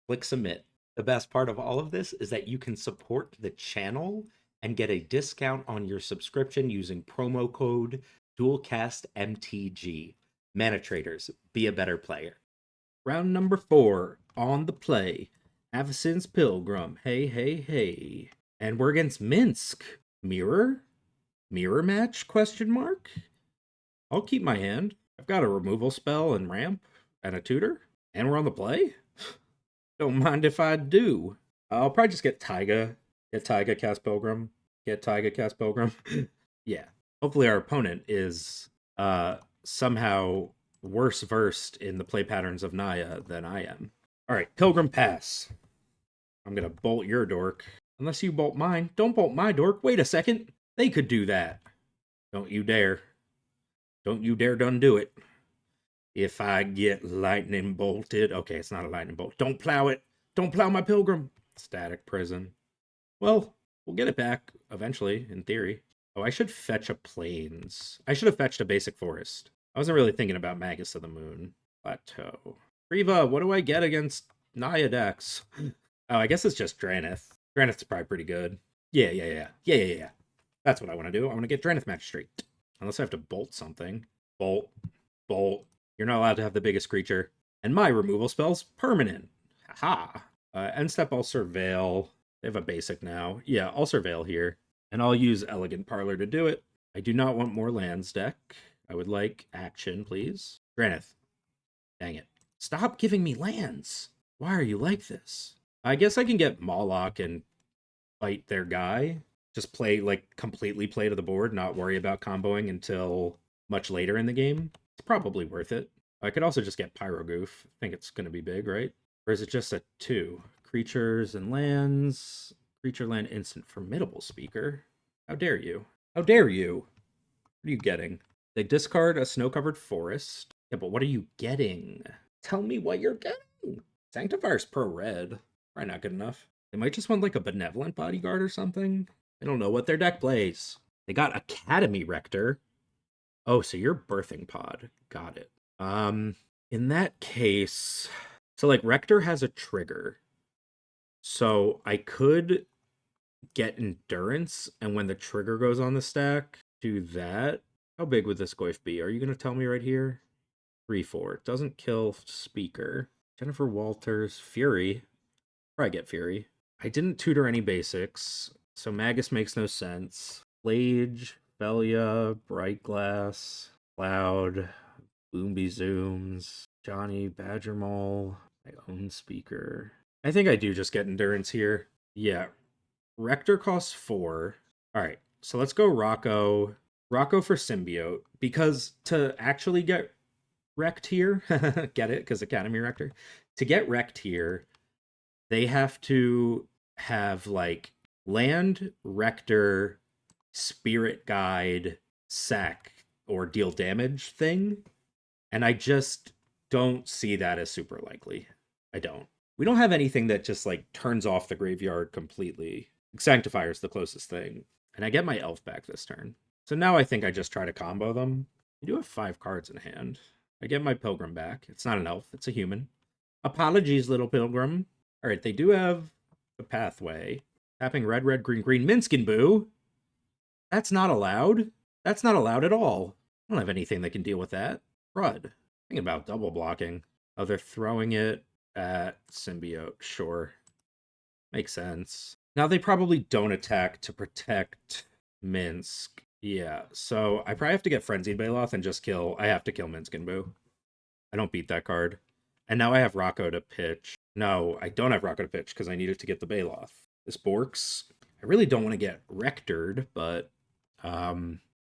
click Submit. The best part of all of this is that you can support the channel and get a discount on your subscription using promo code DuelCastMTG. Mana Traders, be a better player. Round number 4 on the play. Avacyn's Pilgrim. Hey. And we're against Minsc. Mirror? Mirror match? Question mark? I'll keep my hand. I've got a removal spell and ramp and a tutor. And we're on the play? Don't mind if I do. I'll probably just get Taiga. Get Taiga, cast Pilgrim. Get Taiga, cast Pilgrim. Yeah. Hopefully our opponent is somehow worse versed in the play patterns of Naya than I am. All right, Pilgrim pass. I'm going to bolt your dork. Unless you bolt mine. Don't bolt my dork. Wait a second. They could do that. Don't you dare. Don't you dare done do it. If I get lightning bolted. Okay, it's not a lightning bolt. Don't plow it. Don't plow my Pilgrim. Static Prison. Well, we'll get it back eventually, in theory. Oh, I should fetch a Plains. I should have fetched a basic forest. I wasn't really thinking about Magus of the Moon. Plateau. Creeva, what do I get against Naya decks? Oh, I guess it's just Dranith. Dranith's probably pretty good. Yeah. That's what I want to do. I want to get Dranith match straight. Unless I have to bolt something. Bolt. You're not allowed to have the biggest creature. And my removal spell's permanent. Haha. End step, I'll Surveil. They have a basic now. Yeah, I'll Surveil here. And I'll use Elegant Parlor to do it. I do not want more lands deck. I would like action, please. Dranith. Dang it. Stop giving me lands. Why are you like this? I guess I can get Moloch and fight their guy. Just play, like, completely play to the board, not worry about comboing until much later in the game. It's probably worth it. I could also just get Pyrogoof. I think it's going to be big, right? Or is it just a 2? Creatures and lands. Creature land instant formidable speaker. How dare you? How dare you? What are you getting? They discard a snow-covered forest. Yeah, but what are you getting? Tell me what you're getting. Sanctifier's pro red. Probably not good enough. They might just want like a benevolent bodyguard or something. I don't know what their deck plays. They got Academy Rector. Oh, so you're Birthing Pod. Got it. In that case, so like Rector has a trigger. So I could get Endurance, and when the trigger goes on the stack, do that. How big would this Goyf be? Are you going to tell me right here? 3/4. It doesn't kill Speaker. Jennifer Walters. Fury. Probably get Fury. I didn't tutor any basics, so Magus makes no sense. Flage, Belia, Bright Glass, Cloud, Boomby Zooms, Johnny, Badger Mole, my own speaker. I think I do just get Endurance here. Yeah. Rector costs 4. Alright, so let's go Rocco. Rocco for Symbiote, because to actually get wrecked here, get it? Because Academy Rector. To get wrecked here, they have to have like land, Rector, Spirit Guide, sack, or deal damage thing. And I just don't see that as super likely. I don't. We don't have anything that just like turns off the graveyard completely. Sanctifier's the closest thing. And I get my elf back this turn. So now I think I just try to combo them. I do have 5 cards in hand. I get my Pilgrim back. It's not an elf, it's a human. Apologies, little Pilgrim. All right, they do have a pathway. Tapping red, red, green, green, Minsc Boo. That's not allowed. That's not allowed at all. I don't have anything that can deal with that. Crud. Thinking about double blocking. Oh, they're throwing it at Symbiote. Sure. Makes sense. Now they probably don't attack to protect Minsc. Yeah, so I probably have to get Frenzied Baloth and just kill... I have to kill Minsc Boo. I don't beat that card. And now I have Rocco to pitch. No, I don't have Rocco to pitch because I needed to get the Baloth. This Borks. I really don't want to get Rectored, but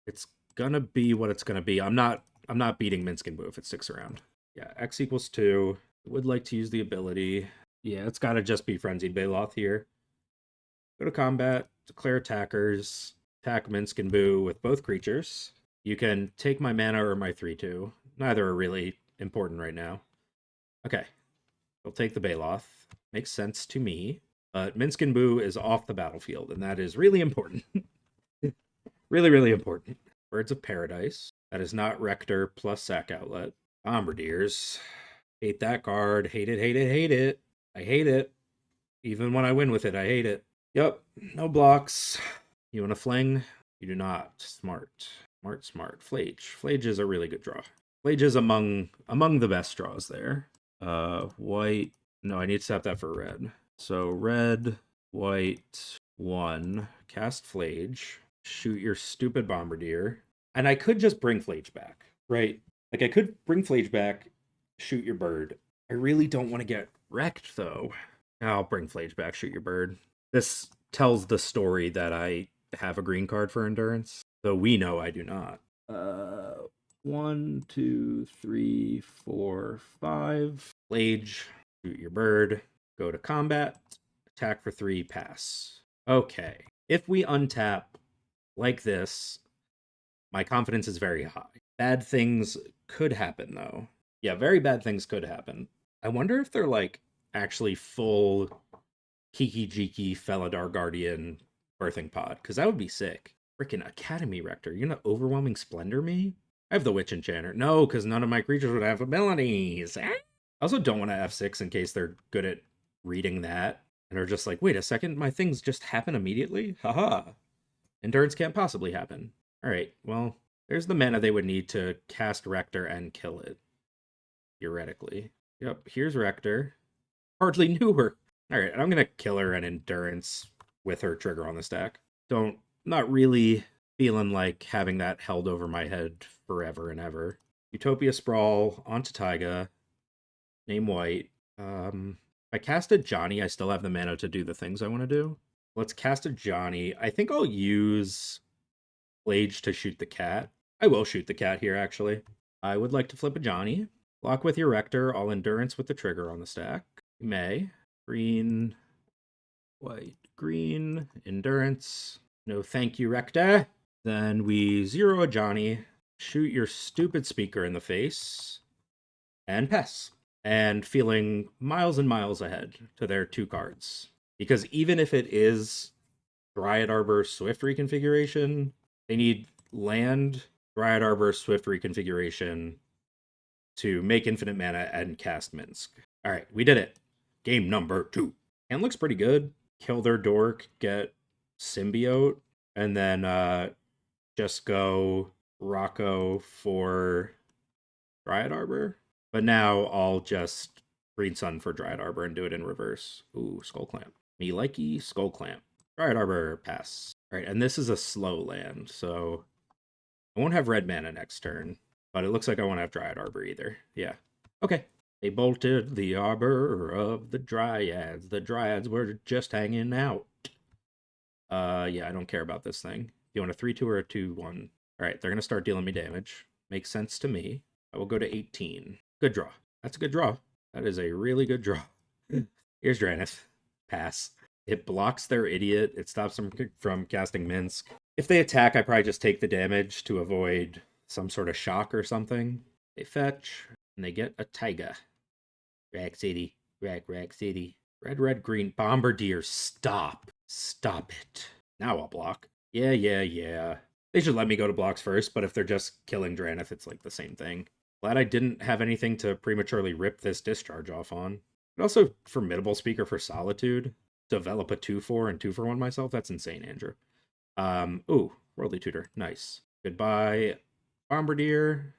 it's gonna be what it's gonna be. I'm not beating Minsc Boo if it sticks around. Yeah, X equals 2. I would like to use the ability. Yeah, it's gotta just be Frenzied Baloth here. Go to combat, declare attackers, attack Minsc Boo with both creatures. You can take my mana or my 3/2. Neither are really important right now. Okay. We'll take the Baloth. Makes sense to me. But Minsc Boo is off the battlefield, and that is really important. Really, really important. Birds of Paradise. That is not Rector plus Sack Outlet. Bombardiers. Hate that card. Hate it, hate it, hate it. I hate it. Even when I win with it, I hate it. Yep. No blocks. You want to fling? You do not. Smart. Smart, smart. Flage. Flage is a really good draw. Flage is among the best draws there. White. No, I need to tap that for red. So red, white, 1. Cast Flage. Shoot your stupid Bombardier. And I could just bring Flage back, right? Like I could bring Flage back, shoot your bird. I really don't want to get wrecked though. I'll bring Flage back, shoot your bird. This tells the story that I have a green card for Endurance, though we know I do not. 1, 2, 3, 4, 5. Flage, shoot your bird, go to combat, attack for 3, pass. Okay. If we untap like this, my confidence is very high. Bad things could happen, though. Yeah, very bad things could happen. I wonder if they're, like, actually full Kiki-Jiki Felidar Guardian birthing pod, because that would be sick. Freaking Academy Rector, you're gonna Overwhelming Splendor me? I have the Witch Enchanter. No, because none of my creatures would have abilities. I also don't want to F6 in case they're good at reading that and are just like, wait a second, my things just happen immediately? Haha. Endurance can't possibly happen. Alright, well, there's the mana they would need to cast Rector and kill it. Theoretically. Yep, here's Rector. Hardly knew her. Alright, I'm gonna kill her and Endurance with her trigger on the stack. Not really feeling like having that held over my head forever and ever. Utopia Sprawl onto Taiga. Name white. If I cast a Johnny, I still have the mana to do the things I want to do. Let's cast a Johnny. I think I'll use Flage to shoot the cat. I will shoot the cat here, actually. I would like to flip a Johnny. Block with your Rector. I'll Endurance with the trigger on the stack. You may. Green, white, green, Endurance. No thank you, Rector. Then we zero a Johnny, shoot your stupid speaker in the face, and pass. And feeling miles and miles ahead to their 2 cards. Because even if it is Dryad Arbor Swift reconfiguration, they need land, Dryad Arbor Swift reconfiguration to make infinite mana and cast Minsc. Alright, we did it. Game number 2. And looks pretty good. Kill their dork, get Symbiote, and then just go Rocco for Dryad Arbor. But now I'll just Green Sun for Dryad Arbor and do it in reverse. Ooh, Skull Clamp. Me likey, Skull Clamp. Dryad Arbor, pass. Alright, and this is a slow land, so I won't have red mana next turn, but it looks like I won't have Dryad Arbor either. Yeah. Okay. They bolted the arbor of the Dryads. The Dryads were just hanging out. Yeah, I don't care about this thing. You want a 3-2 or a 2-1? Alright, they're going to start dealing me damage. Makes sense to me. I will go to 18. Good draw. That's a good draw. That is a really good draw. Here's Draenith. Pass. It blocks their idiot. It stops them from casting Minsc. If they attack, I probably just take the damage to avoid some sort of shock or something. They fetch, and they get a Taiga. Rack City. Rack City. Red, green. Bombardier, stop. Stop it. Now I'll block. Yeah. They should let me go to blocks first, but if they're just killing Draenith, it's like the same thing. Glad I didn't have anything to prematurely rip this discharge off on. But also, formidable speaker for Solitude. Develop a 2-4 and 2-for-1 myself. That's insane, Andrew. Ooh, Worldly Tutor. Nice. Goodbye, Bombardier.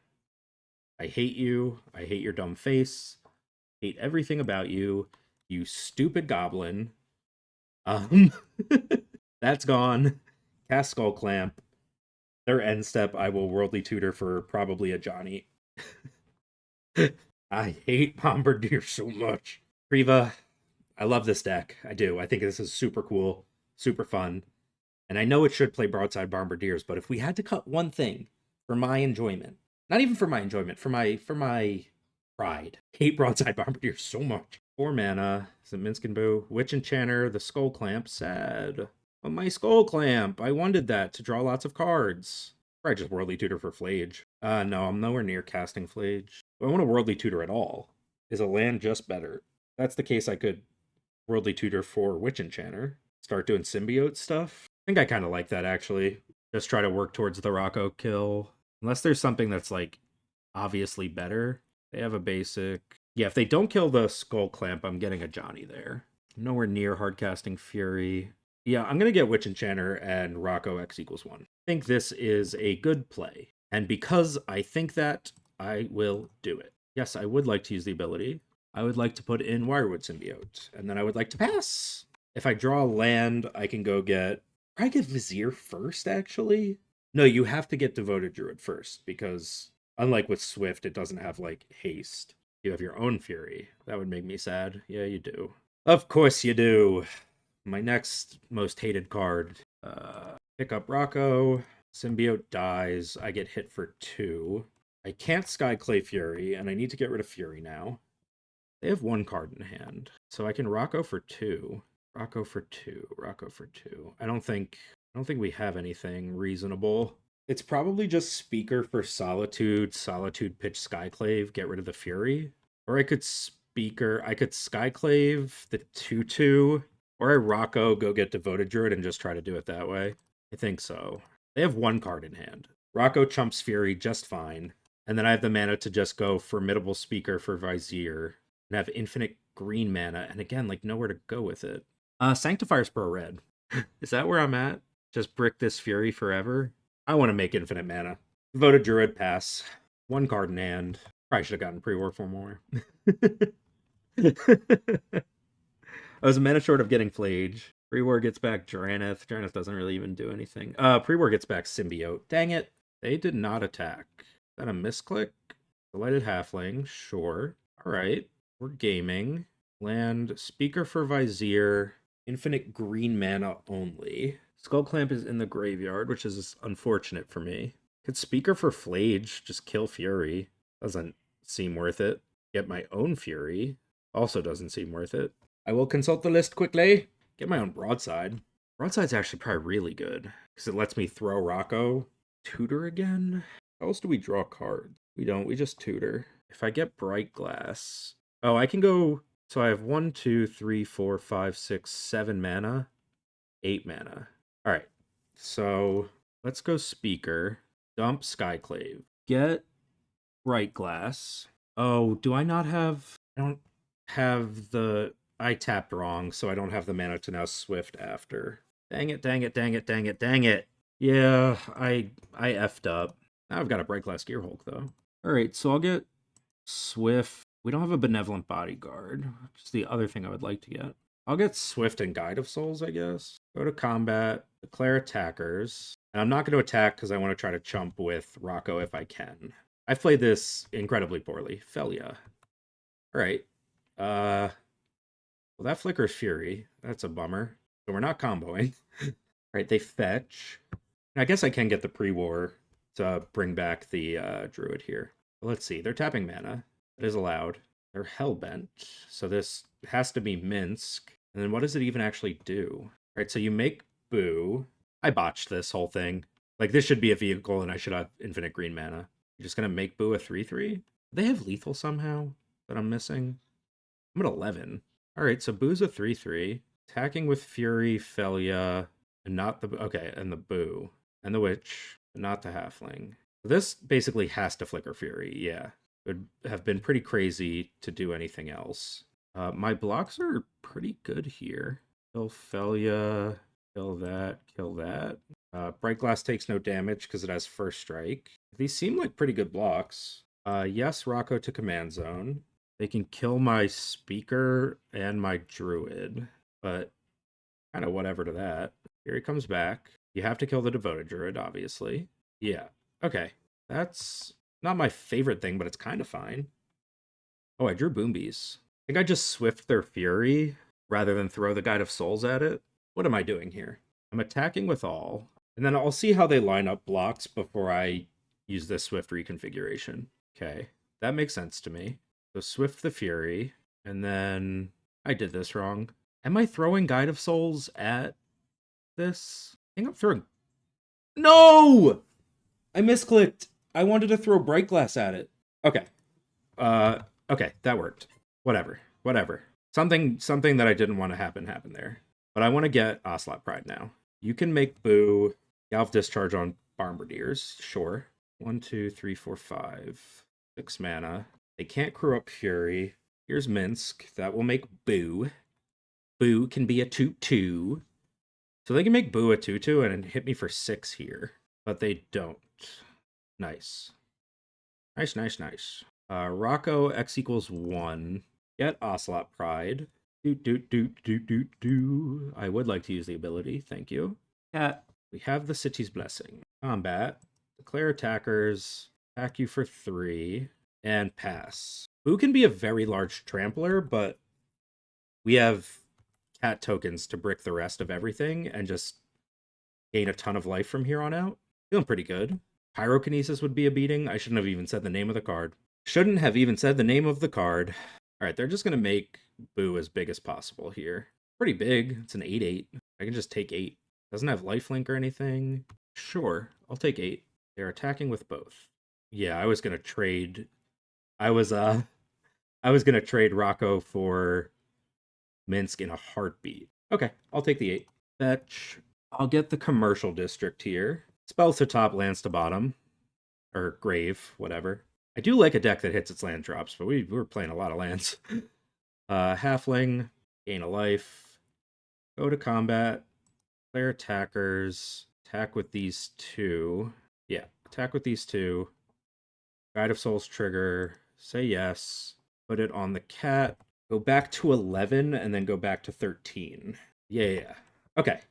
I hate you. I hate your dumb face. Hate everything about you. You stupid goblin. That's gone. Cast Skull Clamp. Their end step, I will Worldly Tutor for probably a Johnny. I hate Bombardier so much. Creeva, I love this deck. I do. I think this is super cool, super fun. And I know it should play Broadside Bombardiers, but if we had to cut one thing for my enjoyment, not even for my enjoyment, for my pride, hate Broadside Bombardiers so much. 4 mana. Is it Minsc and Boo? Witch Enchanter, the Skull Clamp, sad. Oh, my Skull Clamp. I wanted that to draw lots of cards. Probably just Worldly Tutor for Flage. No, I'm nowhere near casting Flage. Do I want a Worldly Tutor at all? Is a land just better? If that's the case, I could Worldly Tutor for Witch Enchanter. Start doing symbiote stuff. I think I kind of like that, actually. Just try to work towards the Rocco kill. Unless there's something that's, like, obviously better. They have a basic. Yeah, if they don't kill the Skull Clamp, I'm getting a Johnny there. Nowhere near hardcasting Fury. Yeah, I'm going to get Witch Enchanter and Rocco X = 1. I think this is a good play. And because I think that, I will do it. Yes, I would like to use the ability. I would like to put in Wirewood Symbiote. And then I would like to pass. If I draw a land, I can go get. I get Vizier first, actually. No, you have to get Devoted Druid first. Because unlike with Swift, it doesn't have, like, haste. You have your own Fury. That would make me sad. Yeah, you do. Of course you do. My next most hated card. Pick up Rocco. Symbiote dies. I get hit for 2. I can't Skyclave Fury, and I need to get rid of Fury now. They have 1 card in hand. So I can Rocco for 2. Rocco for 2. Rocco for 2. I don't think we have anything reasonable. It's probably just Speaker for Solitude, Solitude pitch Skyclave, get rid of the Fury. Or I could Skyclave the 2/2, or I Rocco, go get Devoted Druid and just try to do it that way. I think so. They have 1 card in hand. Rocco chumps Fury just fine. And then I have the mana to just go Formidable Speaker for Vizier and have infinite green mana. And again, like, nowhere to go with it. Sanctifier's Pro Red. Is that where I'm at? Just brick this Fury forever? I want to make infinite mana. Devoted Druid, pass. 1 card in hand. Probably should have gotten pre-work for more. I was a mana short of getting Flage. Pre-war gets back Draenith. Draenith doesn't really even do anything. Pre-war gets back Symbiote. Dang it. They did not attack. Is that a misclick? Delighted Halfling. Sure. Alright. We're gaming. Land. Speaker for Vizier. Infinite green mana only. Skull Clamp is in the graveyard, which is unfortunate for me. Could Speaker for Flage just kill Fury. Doesn't seem worth it. Get my own Fury. Also doesn't seem worth it. I will consult the list quickly. Get my own Broadside. Broadside's actually probably really good. Because it lets me throw Rocco. Tutor again? How else do we draw cards? We don't. We just tutor. If I get Bright Glass. Oh, I can go. So I have 1, 2, 3, 4, 5, 6, 7 mana. 8 mana. Alright. So let's go Speaker. Dump Skyclave. Get Bright Glass. Oh, do I not have. I don't have the. I tapped wrong, so I don't have the mana to now Swift after. Dang it. Yeah, I effed up. Now I've got a Bright Glass Gearhulk, though. Alright, so I'll get Swift. We don't have a Benevolent Bodyguard, which is the other thing I would like to get. I'll get Swift and Guide of Souls, I guess. Go to combat, declare attackers. And I'm not going to attack because I want to try to chump with Rocco if I can. I've played this incredibly poorly. Felia. All right. Well, that flickers Fury. That's a bummer. So we're not comboing. All right, they fetch. I guess I can get the pre-war to bring back the Druid here. But let's see. They're tapping mana. That is allowed. They're Hellbent. So this has to be Minsc. And then what does it even actually do? All right, so you make Boo. I botched this whole thing. Like, this should be a vehicle, and I should have infinite green mana. You're just going to make Boo a 3/3? They have lethal somehow that I'm missing? I'm at 11. All right, so Boo's a 3/3. Attacking with Fury, Felia, and not the... Okay, and the Boo. And the Witch, but not the Halfling. This basically has to flicker Fury, yeah. It would have been pretty crazy to do anything else. My blocks are pretty good here. Kill Felia, kill that, kill that. Bright Glass takes no damage because it has first strike. These seem like pretty good blocks. Yes, Rocco to command zone. They can kill my speaker and my druid, but kind of whatever to that. Here he comes back. You have to kill the devoted druid, obviously. Yeah, okay. That's not my favorite thing, but it's kind of fine. Oh, I drew Boombies. I think I just swift their Fury rather than throw the Guide of Souls at it. What am I doing here? I'm attacking with all, and then I'll see how they line up blocks before I use this swift reconfiguration. Okay, that makes sense to me. So swift the Fury, and then I did this wrong. Am I throwing Guide of Souls at this? I think I'm throwing... No! I misclicked. I wanted to throw Bright Glass at it. Okay. Okay, that worked. Whatever. Something that I didn't want to happen there. But I want to get Ocelot Pride now. You can make Boo Galv Discharge on Bombardiers, sure. 1, 2, 3, 4, 5. 6 mana. They can't crew up Fury. Here's Minsc. That will make Boo. Boo can be a 2/2. So they can make Boo a 2/2 and hit me for 6 here. But they don't. Nice. Nice. Rocco X equals 1. Get Ocelot Pride. I would like to use the ability. Thank you. Cat. We have the City's Blessing. Combat. Declare attackers. Attack you for 3. And pass. Boo can be a very large trampler, but we have cat tokens to brick the rest of everything and just gain a ton of life from here on out. Feeling pretty good. Pyrokinesis would be a beating. I shouldn't have even said the name of the card. All right, they're just going to make Boo as big as possible here. Pretty big. It's an 8/8. I can just take 8. Doesn't have lifelink or anything. Sure, I'll take 8. They're attacking with both. Yeah, I was going to trade... I was going to trade Rocco for Minsc in a heartbeat. Okay, I'll take the 8. Fetch. I'll get the commercial district here. Spells to top, lands to bottom. Or grave, whatever. I do like a deck that hits its land drops, but we were playing a lot of lands. Halfling, gain a life. Go to combat. Player attackers. Attack with these 2. Yeah, attack with these 2. Guide of Souls trigger. Say yes. Put it on the cat. Go back to 11 and then go back to 13. Yeah. Okay.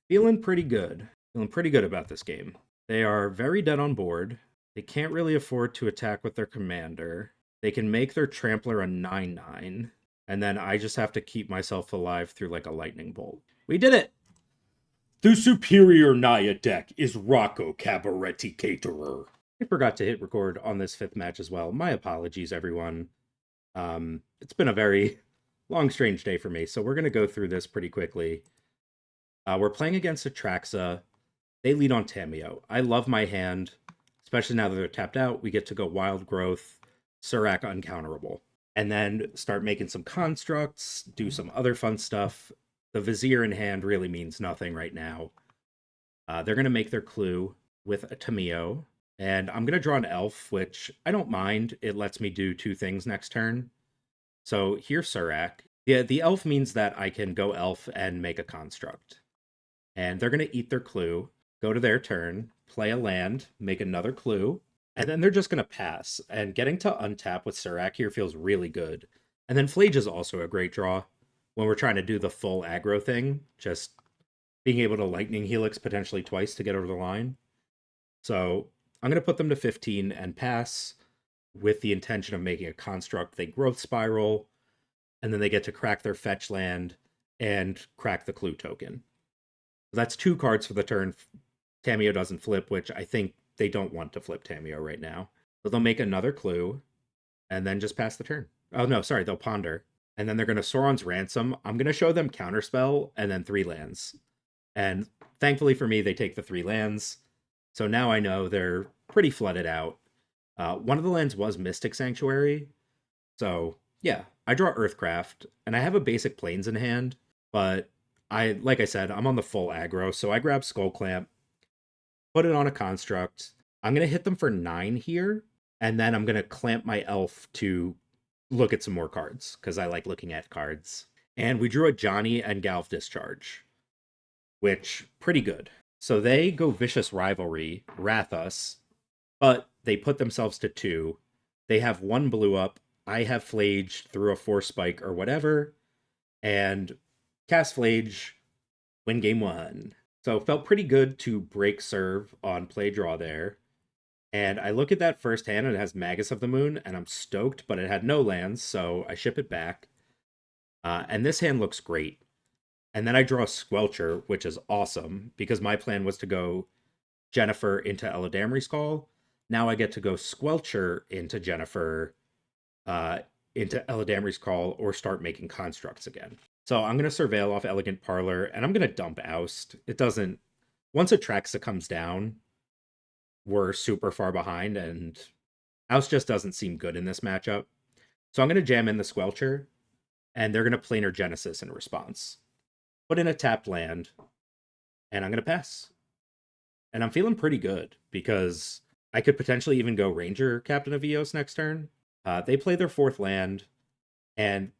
Feeling pretty good about this game. They are very dead on board. They can't really afford to attack with their commander. They can make their trampler a 9/9. And then I just have to keep myself alive through like a lightning bolt. We did it! The superior Naya deck is Rocco Cabaretti Caterer. I forgot to hit record on this 5th match as well. My apologies, everyone. It's been a very long, strange day for me, so we're going to go through this pretty quickly. We're playing against Atraxa. They lead on Tamiyo. I love my hand, especially now that they're tapped out. We get to go Wild Growth, Surak uncounterable, and then start making some constructs, do some other fun stuff. The Vizier in hand really means nothing right now. They're going to make their clue with a Tamiyo. And I'm going to draw an elf, which I don't mind. It lets me do 2 things next turn. So here's Surak. Yeah, the elf means that I can go elf and make a construct. And they're going to eat their clue, go to their turn, play a land, make another clue, and then they're just going to pass. And getting to untap with Surak here feels really good. And then Flage is also a great draw. when we're trying to do the full aggro thing, just being able to Lightning Helix potentially twice to get over the line. So I'm going to put them to 15 and pass with the intention of making a construct. They growth spiral, and then they get to crack their fetch land and crack the clue token. That's 2 cards for the turn. Tamiyo doesn't flip, which I think they don't want to flip Tamiyo right now. So they'll make another clue and then just pass the turn. Oh, no, sorry, they'll ponder. And then they're going to Sauron's Ransom. I'm going to show them Counterspell and then 3 lands. And thankfully for me, they take the 3 lands. So now I know they're pretty flooded out. One of the lands was Mystic Sanctuary. So yeah, I draw Earthcraft, and I have a basic Plains in hand, but like I said, I'm on the full aggro, so I grab Skull Clamp, put it on a construct. I'm going to hit them for 9 here, and then I'm going to clamp my elf to look at some more cards, because I like looking at cards. And we drew a Johnny and Galv Discharge, which, pretty good. So they go Vicious Rivalry, Wrath us, but they put themselves to 2. They have 1 blue up. I have Flage through a Force Spike or whatever, and cast Flage, win game 1. So it felt pretty good to break serve on play draw there. And I look at that first hand, and it has Magus of the Moon, and I'm stoked, but it had no lands, so I ship it back. And this hand looks great. And then I draw Squelcher, which is awesome, because my plan was to go Jennifer into Eladamri's Call. Now I get to go Squelcher into Jennifer, into Eladamri's Call, or start making constructs again. So I'm going to Surveil off Elegant Parlor, and I'm going to dump Oust. It doesn't... Once Atraxa comes down, we're super far behind, and Oust just doesn't seem good in this matchup. So I'm going to jam in the Squelcher, and they're going to Planar Genesis in response. Put in a tapped land, and I'm going to pass. And I'm feeling pretty good, because I could potentially even go Ranger Captain of Eos next turn. They play their 4th land, and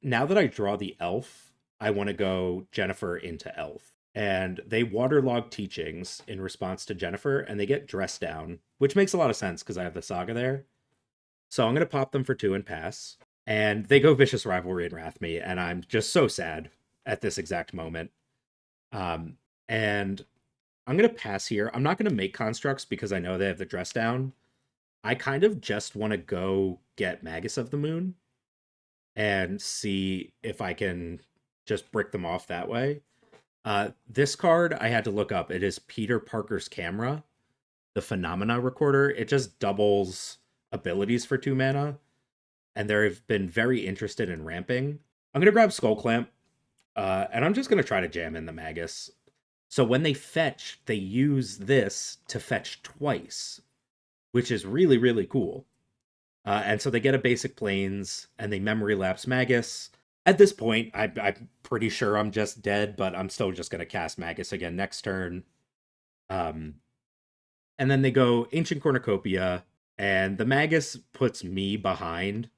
now that I draw the Elf, I want to go Jennifer into Elf. And they Waterlog Teachings in response to Jennifer, and they get Dressed Down, which makes a lot of sense because I have the Saga there. So I'm going to pop them for 2 and pass. And they go Vicious Rivalry and Wrath me, and I'm just so sad at this exact moment. And I'm going to pass here. I'm not going to make constructs because I know they have the Dress Down. I kind of just want to go get Magus of the Moon and see if I can just brick them off that way. This card I had to look up. It is Peter Parker's Camera, the Phenomena Recorder. It just doubles abilities for 2 mana, and they've been very interested in ramping. I'm going to grab Skull Clamp, and I'm just going to try to jam in the Magus. So when they fetch, they use this to fetch twice, which is really, really cool. And so they get a basic Plains, and they Memory Lapse Magus. At this point, I'm pretty sure I'm just dead, but I'm still just going to cast Magus again next turn. And then they go Ancient Cornucopia, and the Magus puts me behind.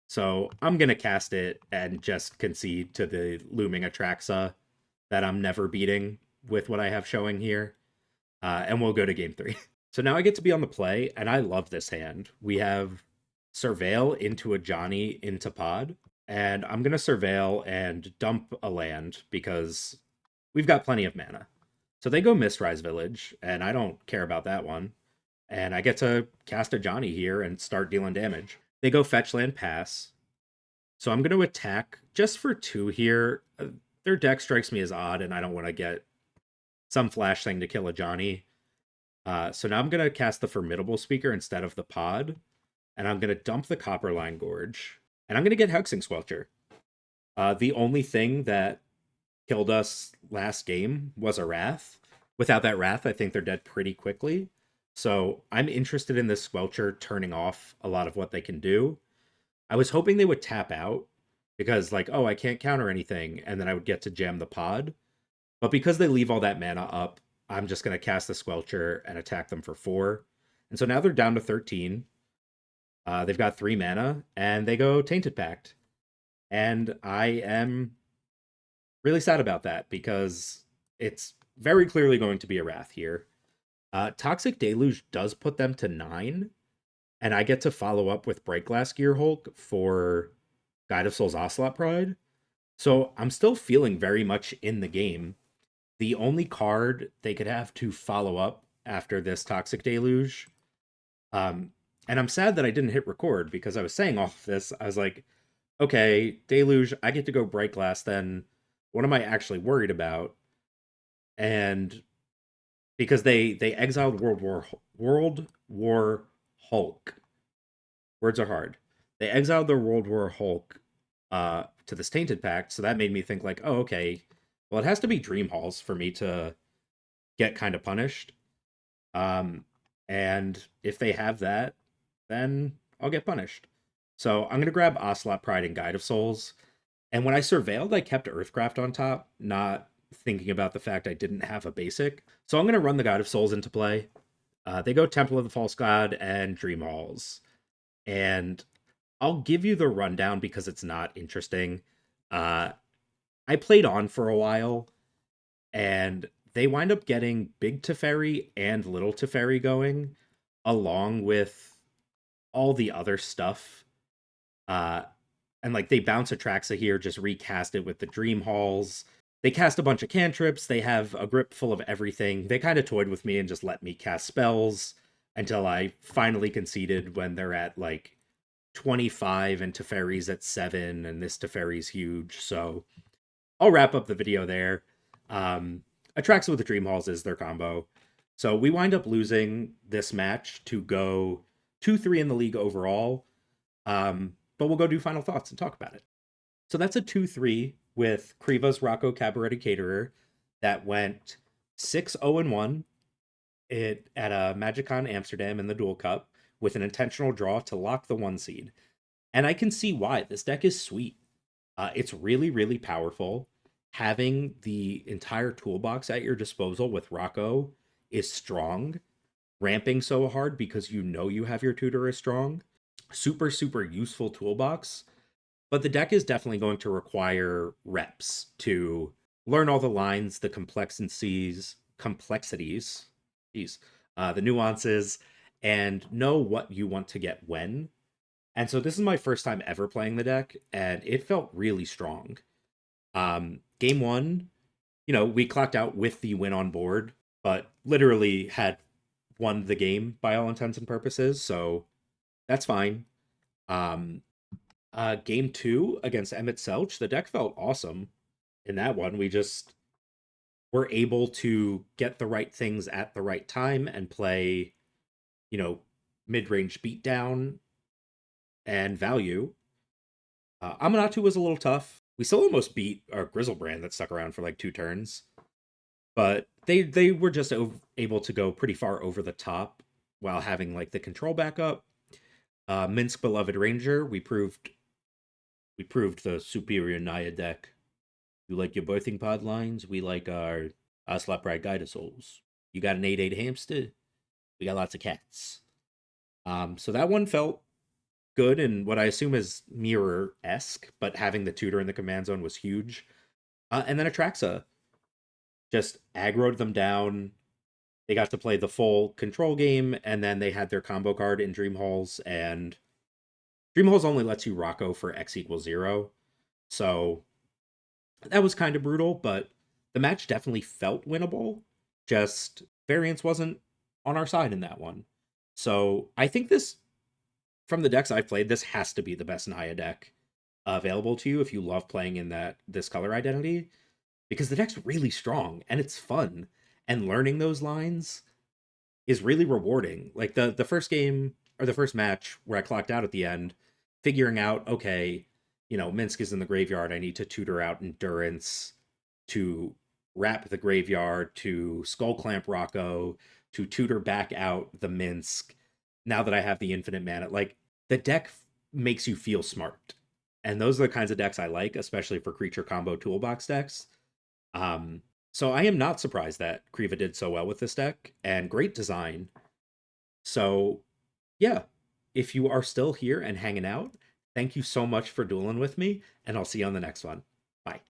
So I'm going to cast it and just concede to the looming Atraxa that I'm never beating with what I have showing here. And we'll go to game 3. So now I get to be on the play, and I love this hand. We have Surveil into a Johnny into Pod, and I'm going to Surveil and dump a land because we've got plenty of mana. So they go Mistrise Village, and I don't care about that one. And I get to cast a Johnny here and start dealing damage. They go Fetch Land Pass. So I'm going to attack just for 2 here. Their deck strikes me as odd, and I don't want to get some flash thing to kill a Johnny. So now I'm going to cast the Formidable Speaker instead of the Pod. And I'm going to dump the Copperline Gorge. And I'm going to get Hexing Squelcher. The only thing that killed us last game was a Wrath. Without that Wrath, I think they're dead pretty quickly. So I'm interested in this Squelcher turning off a lot of what they can do. I was hoping they would tap out because, like, oh, I can't counter anything, and then I would get to jam the Pod. But because they leave all that mana up, I'm just going to cast the Squelcher and attack them for 4. And so now they're down to 13. They've got 3 mana, and they go Tainted Pact. And I am really sad about that because it's very clearly going to be a Wrath here. Toxic Deluge does put them to 9, and I get to follow up with Break Glass Gear Hulk for Guide of Souls Ocelot Pride. So I'm still feeling very much in the game. The only card they could have to follow up after this Toxic Deluge, um, and I'm sad that I didn't hit record because I was saying all of this. I was like, okay, Deluge, I get to go Bright Glass then. What am I actually worried about? And because they exiled World War Hulk. Words are hard. They exiled the World War Hulk to this Tainted Pact, so that made me think like, oh, okay, well, it has to be Dream Halls for me to get kind of punished. Um, and if they have that, then I'll get punished. So I'm gonna grab Ocelot Pride and Guide of Souls. And when I surveilled, I kept Earthcraft on top, not thinking about the fact I didn't have a basic. So I'm gonna run the Guide of Souls into play. They go Temple of the False God and Dream Halls. And I'll give you the rundown because it's not interesting. Uh, I played on for a while, and they wind up getting Big Teferi and Little Teferi going, along with all the other stuff. Uh, and like they bounce Atraxa here, just recast it with the Dream Halls. They cast a bunch of cantrips. They have a grip full of everything. They kind of toyed with me and just let me cast spells until I finally conceded when they're at like 25 and Teferi's at 7, and this Teferi's huge. So I'll wrap up the video there. Atraxa with the Dream Halls is their combo. So we wind up losing this match to go 2-3 in the league overall. But we'll go do final thoughts and talk about it. So that's a 2-3 with Creeva's Rocco Cabaretti Caterer that went 6-0-1 at a Magic Con Amsterdam in the Duel Cup with an intentional draw to lock the 1 seed. And I can see why. This deck is sweet. It's really, really powerful. Having the entire toolbox at your disposal with Rocco is strong. Ramping so hard because you know you have your tutor is strong. Super, super useful toolbox. But the deck is definitely going to require reps to learn all the lines, the complexities, the nuances, and know what you want to get when. And so this is my first time ever playing the deck, and it felt really strong. Game 1, we clocked out with the win on board, but literally had won the game by all intents and purposes, so that's fine. Game 2 against Emet-Selch, the deck felt awesome in that one. We just were able to get the right things at the right time and play, mid-range beatdown and value. Aminatou was a little tough. We still almost beat our Grizzlebrand that stuck around for like 2 turns. But they were just able to go pretty far over the top while having like the control backup. Minsc Beloved Ranger, we proved the superior Naya deck. You like your birthing pod lines? We like our Ocelot Pride Guide of Souls. You got an 8/8 hamster? We got lots of cats. So that one felt good and what I assume is mirror-esque, but having the tutor in the command zone was huge. And then Atraxa just aggroed them down. They got to play the full control game, and then they had their combo card in Dream Halls, and Dream Halls only lets you Rocco for X = 0. So that was kind of brutal, but the match definitely felt winnable. Just variance wasn't on our side in that one. So I think this, from the decks I've played, this has to be the best Naya deck available to you if you love playing in this color identity, because the deck's really strong and it's fun, and learning those lines is really rewarding. Like the first game or the first match where I clocked out at the end, figuring out, okay, Minsc is in the graveyard, I need to tutor out Endurance to wrap the graveyard, to Skull Clamp Rocco, to tutor back out the Minsc. Now that I have the infinite mana, like the deck makes you feel smart. And those are the kinds of decks I like, especially for creature combo toolbox decks. So I am not surprised that Creeva did so well with this deck, and great design. So yeah, if you are still here and hanging out, thank you so much for dueling with me, and I'll see you on the next one. Bye.